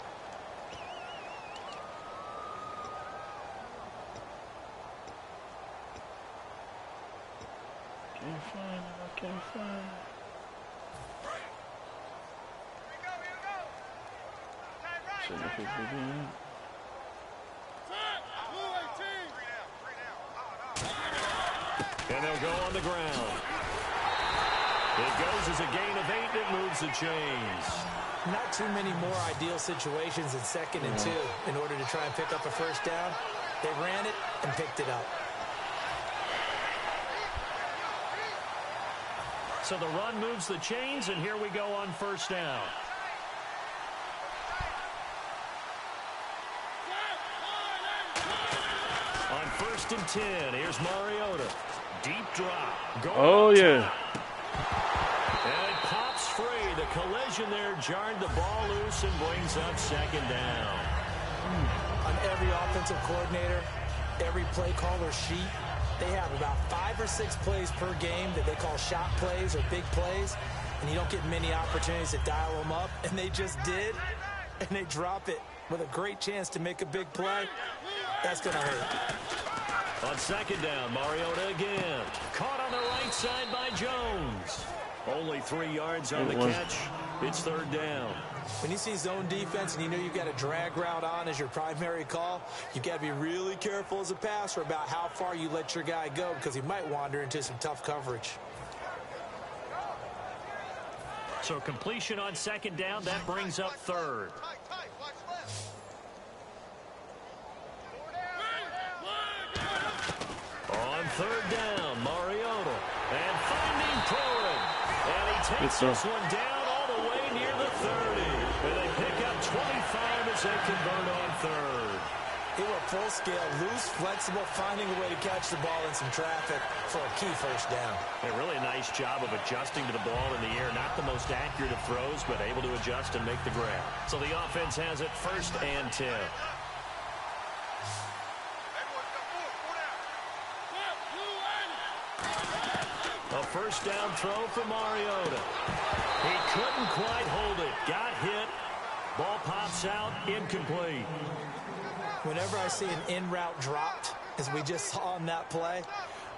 I can't find it. Shouldn't have put it in. And they'll go on the ground. It goes as a gain of 8. It moves the chains. Not too many more ideal situations in 2nd and 2 in order to try and pick up a first down. They ran it and picked it up. So the run moves the chains, and here we go on 1st down. On 1st and 10, here's Mariota. Deep drop. Oh, yeah. And it pops free. The collision there jarred the ball loose and brings up 2nd down. On every offensive coordinator, every play caller sheet, they have about 5 or 6 plays per game that they call shot plays or big plays, and you don't get many opportunities to dial them up, and they just did, and they drop it with a great chance to make a big play. That's going to hurt. On 2nd down, Mariota again. Caught on the right side by Jones. Only 3 yards on the catch. It's 3rd down. When you see zone defense and you know you've got a drag route on as your primary call, you've got to be really careful as a passer about how far you let your guy go because he might wander into some tough coverage. So completion on 2nd down, that brings up 3rd. On 3rd down, Mariota. And finding Pruitt. And he takes this one down all the way near the 30. And they pick up 25 as they convert on 3rd. They were full scale, loose, flexible, finding a way to catch the ball in some traffic for a key first down. A really nice job of adjusting to the ball in the air. Not the most accurate of throws, but able to adjust and make the grab. So the offense has it 1st and 10. A 1st down throw for Mariota. He couldn't quite hold it. Got hit. Ball pops out. Incomplete. Whenever I see an in-route dropped, as we just saw on that play,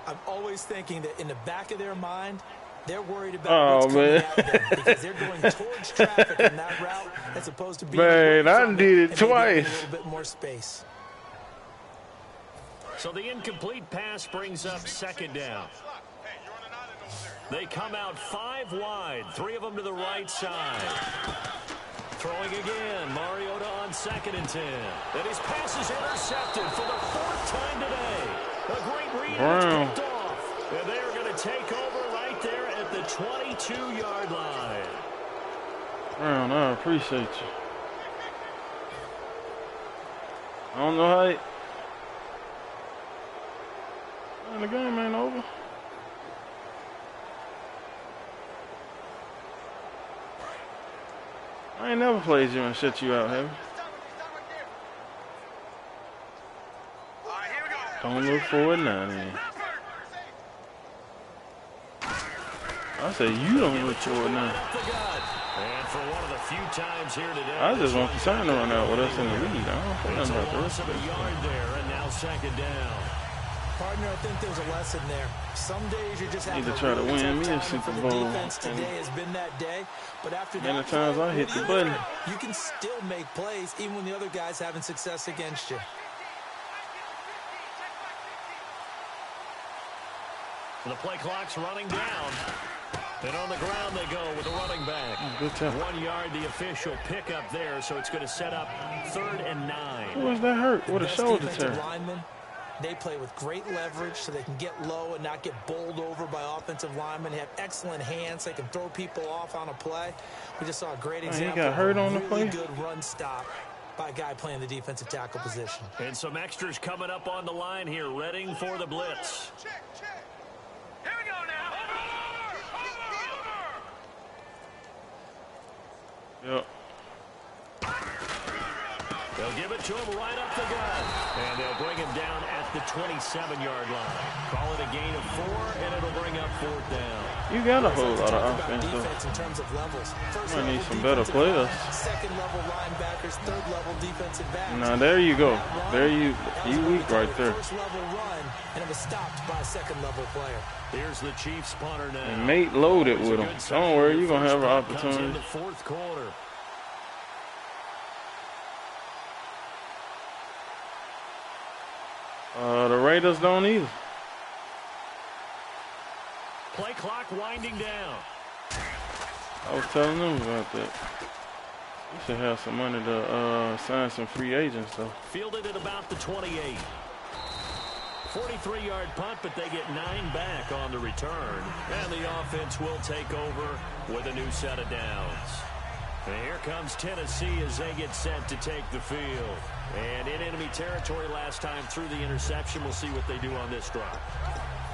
I'm always thinking that in the back of their mind, they're worried about what's coming at them because they're going towards traffic in that route as opposed to being I did it twice. A little bit more space. So the incomplete pass brings up 2nd down. They come out 5 wide, 3 of them to the right side. Throwing again, Mariota on on 2nd and 10. And his pass is intercepted for the 4th time today. A great read, and it's picked off. And they are going to take over right there at the 22-yard line. Brown, I appreciate you. I don't know how it... Man, the game ain't over. I ain't never played you and shut you out, have you? Don't look for it now, then. I said you don't look for it now. And for one of the few times here today, I just want the time to run out with us in the lead. I don't think nothing about the rest of it. it. Yard there, and now 2nd down. Partner, I think there's a lesson there. Some days you're just having to try to win me a Super Bowl. Today has been that day, but after that, many times I hit the button, you can still make plays even when the other guy's having success against you. The play clock's running down. And on the ground they go with the running back. Good time. 1 yard, the official pickup there, so it's going to set up 3rd and 9. Who was that hurt? With a shoulder tear. Linemen, they play with great leverage so they can get low and not get bowled over by offensive linemen. They have excellent hands. They can throw people off on a play. We just saw a great example. He got hurt on the play. Really good run stop by a guy playing the defensive tackle position. And some extras coming up on the line here, readying for the blitz. Check. Here we go now. Yep. They'll give it to him right up the gut. And they'll bring him down at the 27-yard line. Call it a gain of 4, and it'll bring up 4th down. You got a whole lot of offense, in terms of levels. I need some better players. Second-level linebackers, third-level defensive backs. Now, there you go. There you weak right there. First-level run, and it was stopped by a second-level player. Here's the Chiefs punter now. And Mate loaded with him. Don't worry, you're going to have an opportunity. In the 4th quarter. The Raiders don't either. Play clock winding down. I was telling them about that. We should have some money to sign some free agents, though. Fielded at about the 28. 43-yard punt, but they get 9 back on the return. And the offense will take over with a new set of downs. And here comes Tennessee as they get set to take the field. And in enemy territory last time through the interception. We'll see what they do on this drive.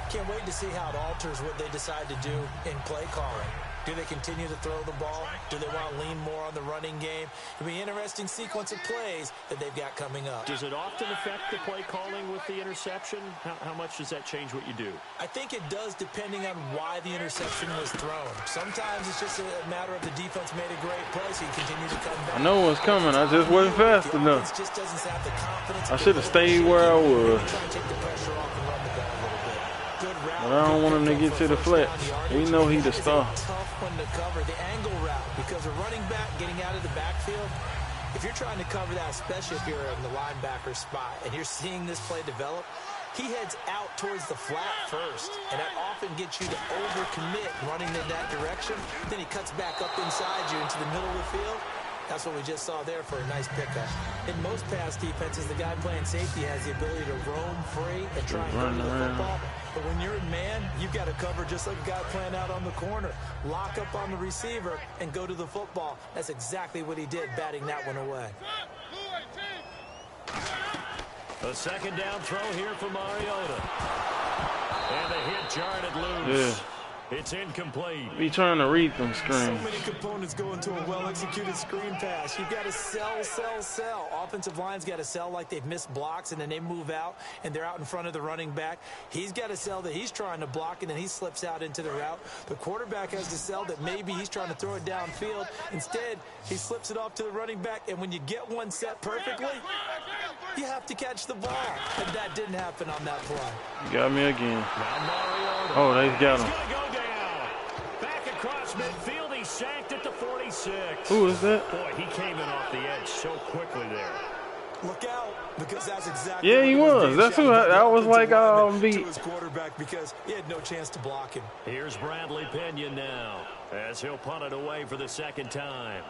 Can't wait to see how it alters what they decide to do in play calling. Do they continue to throw the ball? Do they want to lean more on the running game? It'll be an interesting sequence of plays that they've got coming up. Does it often affect the play calling with the interception? How much does that change what you do? I think it does depending on why the interception was thrown. Sometimes it's just a matter of the defense made a great play, so you continue to come back. I know what's coming. I just wasn't fast enough. Just doesn't have the confidence. I should have stayed where I was. But I don't want him to get to the flex. We know he the star. Tough one to cover the angle route because a running back getting out of the backfield. If you're trying to cover that, especially if you're in the linebacker spot and you're seeing this play develop, he heads out towards the flat first, and that often gets you to overcommit running in that direction. Then he cuts back up inside you into the middle of the field. That's what we just saw there for a nice pickup. In most pass defenses, the guy playing safety has the ability to roam free and try and go to the football. But when you're in man, you've got to cover just like a guy playing out on the corner. Lock up on the receiver and go to the football. That's exactly what he did, batting that one away. A second down throw here for Mariota. And the hit jarred loose. Yeah. It's incomplete. Be trying to read them screens. So many components go into a well-executed screen pass. You've got to sell. Offensive line's got to sell like they've missed blocks, and then they move out, and they're out in front of the running back. He's got to sell that he's trying to block, and then he slips out into the route. The quarterback has to sell that maybe he's trying to throw it downfield. Instead, he slips it off to the running back, and when you get one set perfectly, you have to catch the ball. And that didn't happen on that play. You got me again. Now Mariota. Oh, they got him. He's going to go down. Back across midfield. He's sacked at the 46. Who is that? Boy, he came in off the edge so quickly there. Look out, because that's exactly Yeah, he was. That's who I was like, beat. To his quarterback because he had no chance to block him. Here's Bradley Pinion now, 'As he'll punt it away for the second time.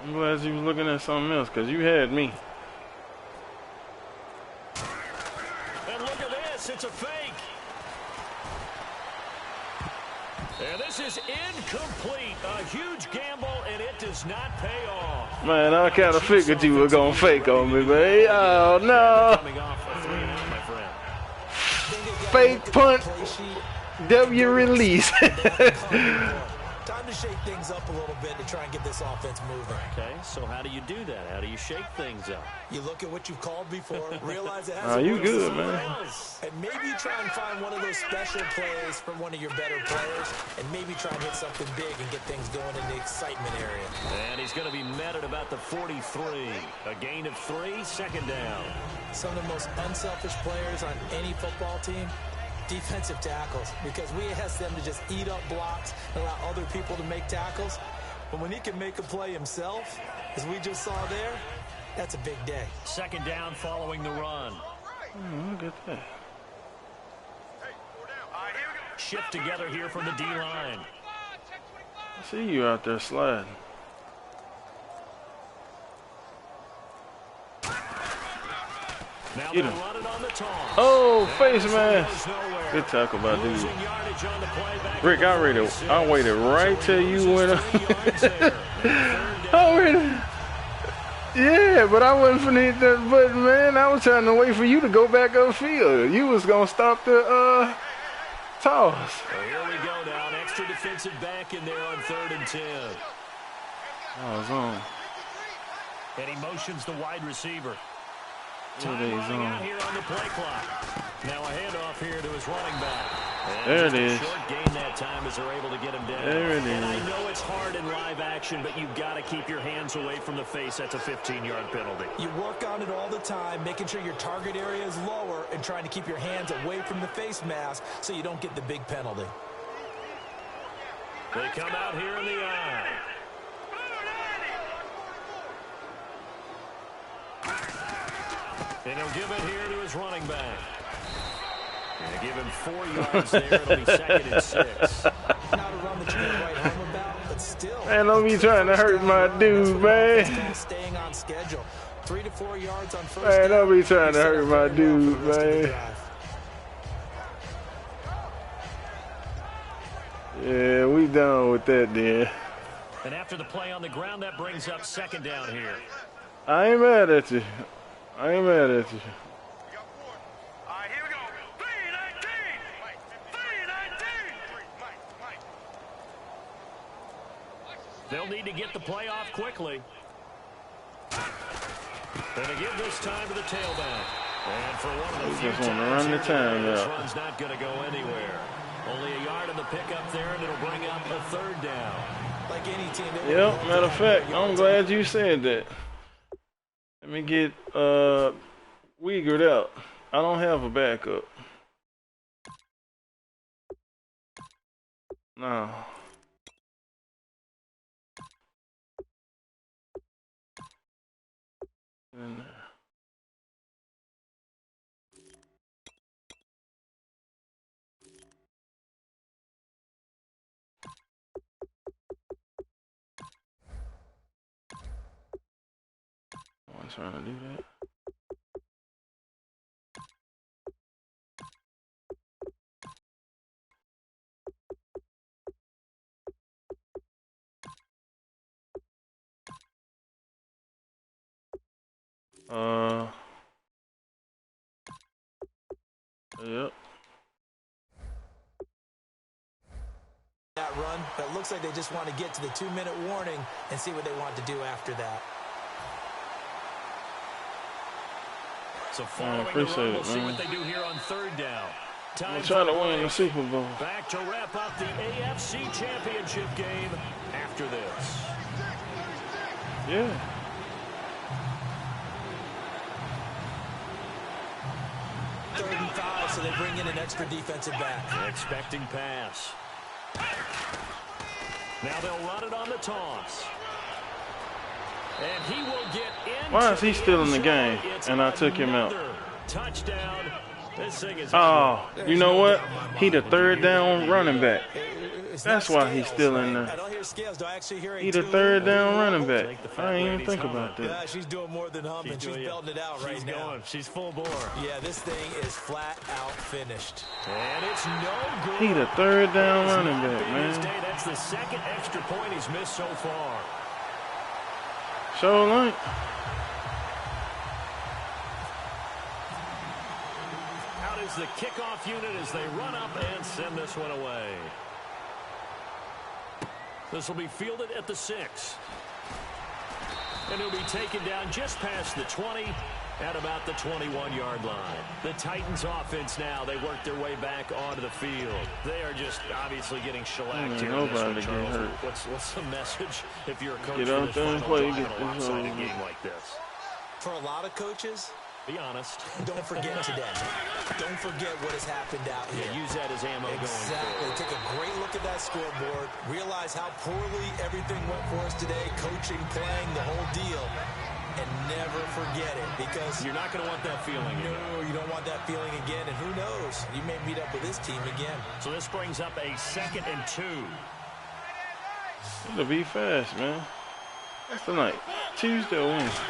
I'm glad you was looking at something else, because you had me. And look at this. It's a fake. And this is incomplete. A huge gamble, and it does not pay off. Man, I kind of figured you were going to fake on me, man. Oh, no. Fake punt. W release. Time to shake things up a little bit to try and get this offense moving. Okay, so how do you do that? How do you shake things up? You look at what you've called before, realize it Oh, hasn't you worked good, somewhere man. else. And maybe you try and find one of those special plays from one of your better players, and maybe try and hit something big and get things going in the excitement area. And he's going to be met at about the 43. A gain of 3, second down. Some of the most unselfish players on any football team, defensive tackles, because we ask them to just eat up blocks and allow other people to make tackles. But when he can make a play himself, as we just saw there, that's a big day. Second down following the run. Look at that. Shift together here from the D-line. I see you out there sliding. Now Get they'll him. run it on the toss. Oh, face And mask. goes nowhere. Good tackle by dude. Losing yardage on the play back Rick, at I the waited. 46. I waited right till you went up. 3 yards there. Third I down. waited. Yeah, but I wasn't finna hit that button, man. I was trying to wait for you to go back upfield. You was gonna stop the toss. Well, here we go now. An extra defensive back in there on 3rd and 10. I was on. And he motions the wide receiver. There Time it is running out on. here on the play clock. Now a handoff here to his running back. And There just it a is. short gain that time as they're able to get him down. There it And I is. know it's hard in live action, but you've got to keep your hands away from the face. That's a 15-yard penalty. You work on it all the time, making sure your target area is lower and trying to keep your hands away from the face mask so you don't get the big penalty. They come out here in the eye. And he'll give it here to his running back. And give him 4 yards there. It'll be 2nd and 6. Not a run that you can write home about, but still. Man, don't be trying to hurt my dude, man. Staying on schedule. 3 to 4 yards on first Man, down. don't be trying to hurt my dude, man. Yeah, we done with that then. And after the play on the ground, that brings up 2nd down here. I ain't mad at you. I ain't mad at you. All right, here we go. 3-19. 3-19. They'll need to get the play off quickly. And they give this time to the tailback. And for one of the We few just wanna times run the here time today, this out. run's not going to go anywhere. Only a yard on the pickup there, and it'll bring up a 3rd down. Like any team. Yep, matter of fact, I'm glad you said that. Let me get Uyghur'd out. I don't have a backup. No. In there. I'm trying to do that. Yep. That run, but it looks like they just want to get to the 2-minute warning and see what they want to do after that. So following the appreciate run, it, we'll see man. what they do here on 3rd down. I'm trying to win the Super Bowl. Back to wrap up the AFC Championship game after this. Yeah. Third and 5, so they bring in an extra defensive back. Expecting pass. Now they'll run it on the toss. And he will get in. Why is he still in the game It's and I took him out? another touchdown. This thing is Oh, you know what? He the 3rd down running back. That's why he's still in there. I don't hear scales. Do I actually hear He the third down running back. I didn't even think humming. about that. Yeah, she's doing more than humming. She's belting it out right now. She's full bore. Yeah, this thing is flat out finished. And it's no good. He the third down running back, man. That's the second extra point he's missed so far. Show like. Out is the kickoff unit as they run up and send this one away. This will be fielded at the 6. And he'll be taken down just past the 20 at about the 21-yard line. The Titans offense now, they work their way back onto the field. They are just obviously getting shellacked here. Nobody get hurt. What's the message if you're a coach Get out there and play. Get a lopsided game like this? For a lot of coaches, Be honest. don't forget today. Don't forget what has happened out here. Yeah, use that as ammo going Exactly. forward. Take a great look at that scoreboard. Realize how poorly everything went for us today. Coaching, playing, the whole deal. And never forget it, because You're not going to want that feeling again. no, you don't want that feeling again. And who knows? You may meet up with this team again. So this brings up a 2nd and 2. It'll be fast, man. That's the night. Tuesday or Wednesday.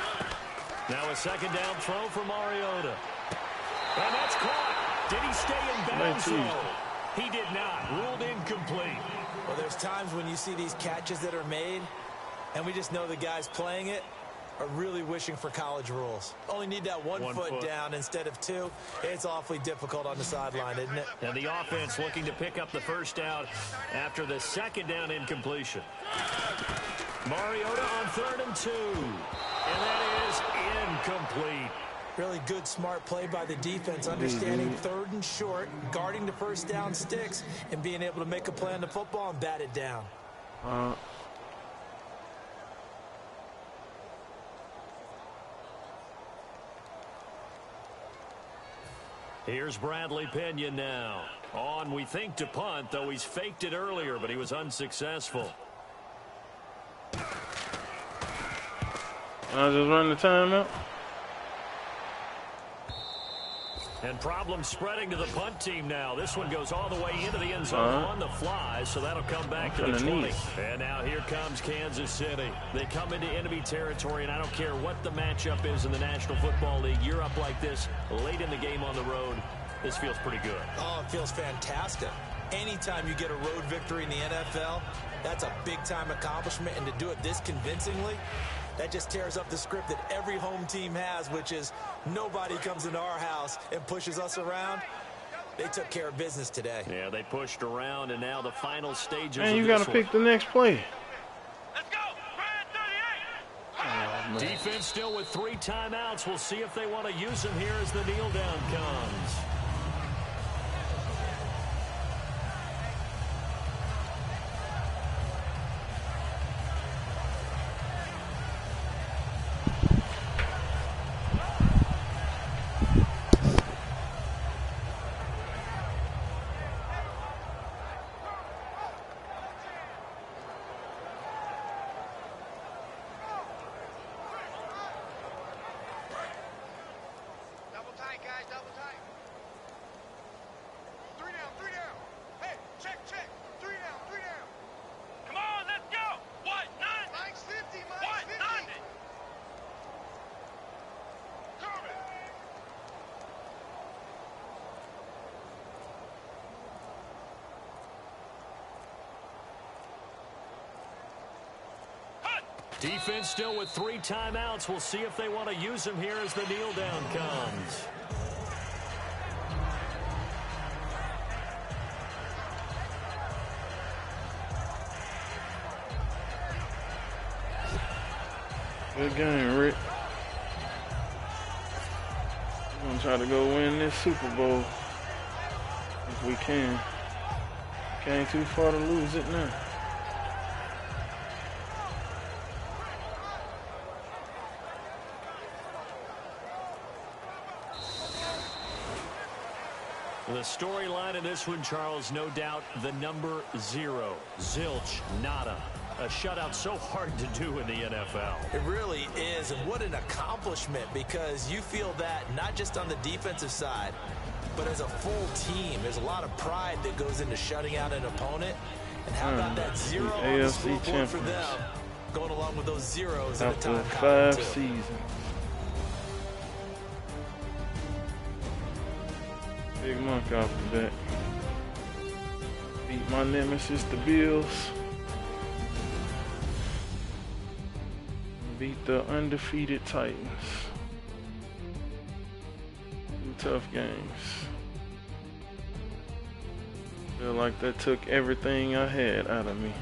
Now a 2nd down throw for Mariota. And that's caught. Did he stay in bounds? though? He did not. Ruled incomplete. Well, there's times when you see these catches that are made, and we just know the guys playing it are really wishing for college rules. Only need that one foot down instead of 2. It's awfully difficult on the sideline, isn't it? And the offense looking to pick up the 1st down after the 2nd down incompletion. Mariota on 3rd and 2. And that is incomplete. Really good, smart play by the defense, understanding 3rd and short, guarding the 1st down sticks, and being able to make a play on the football and bat it down. Here's Bradley Pinion now. On, we think, to punt, though he's faked it earlier, but he was unsuccessful. I'll just run the timeout. And problems spreading to the punt team now. This one goes all the way into the end zone on the fly, so that'll come back to the 20. And now here comes Kansas City. They come into enemy territory, and I don't care what the matchup is in the National Football League. You're up like this late in the game on the road. This feels pretty good. Oh, it feels fantastic. Anytime you get a road victory in the NFL, that's a big-time accomplishment, and to do it this convincingly, that just tears up the script that every home team has, which is nobody comes into our house and pushes us around. They took care of business today. Yeah, they pushed around, and now the final stages Man, you of got this to pick the next play. Let's go. Brad 38. Defense still with 3 timeouts. We'll see if they want to use them here as the kneel down comes. Double tight, guys. Double tight. 3 down. 3 down. Hey, check. 3 down. 3 down. Come on, let's go. What? 9. Mike's 50. What? 90. Coming. Defense still with 3 timeouts. We'll see if they want to use them here as the kneel down comes. Good game, Rick. We're going to try to go win this Super Bowl if we can. Can't too far to lose it now. The storyline in this one, Charles, no doubt the number 0. Zilch, nada. A shutout so hard to do in the NFL. It really is, and what an accomplishment, because you feel that not just on the defensive side, but as a full team. There's a lot of pride that goes into shutting out an opponent, And how about that 0 on the AFC scoreboard champions for them, going along with those zeros at the after time. 5 seasons. Big monk off the bat. Beat my nemesis, the Bills. Beat the undefeated Titans. 2 tough games. Feel like that took everything I had out of me.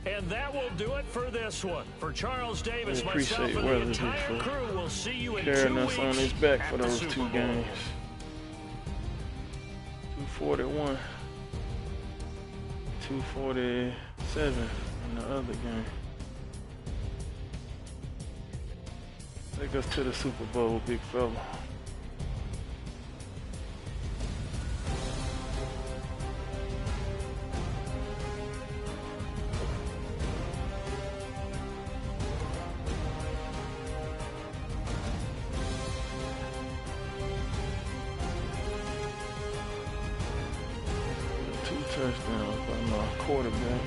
And that will do it for this one. For Charles Davis, We myself, appreciate and the Weatherby entire for crew, we'll see you in 2 carrying weeks us on his back for at the those Super 2 Bowl. games. 241. 247 in the other game. Take us to the Super Bowl, big fella. Touchdowns by my quarterback.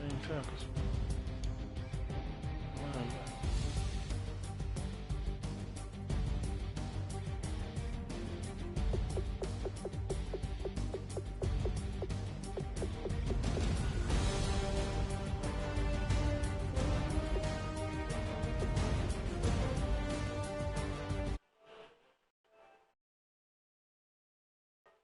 Same tackles.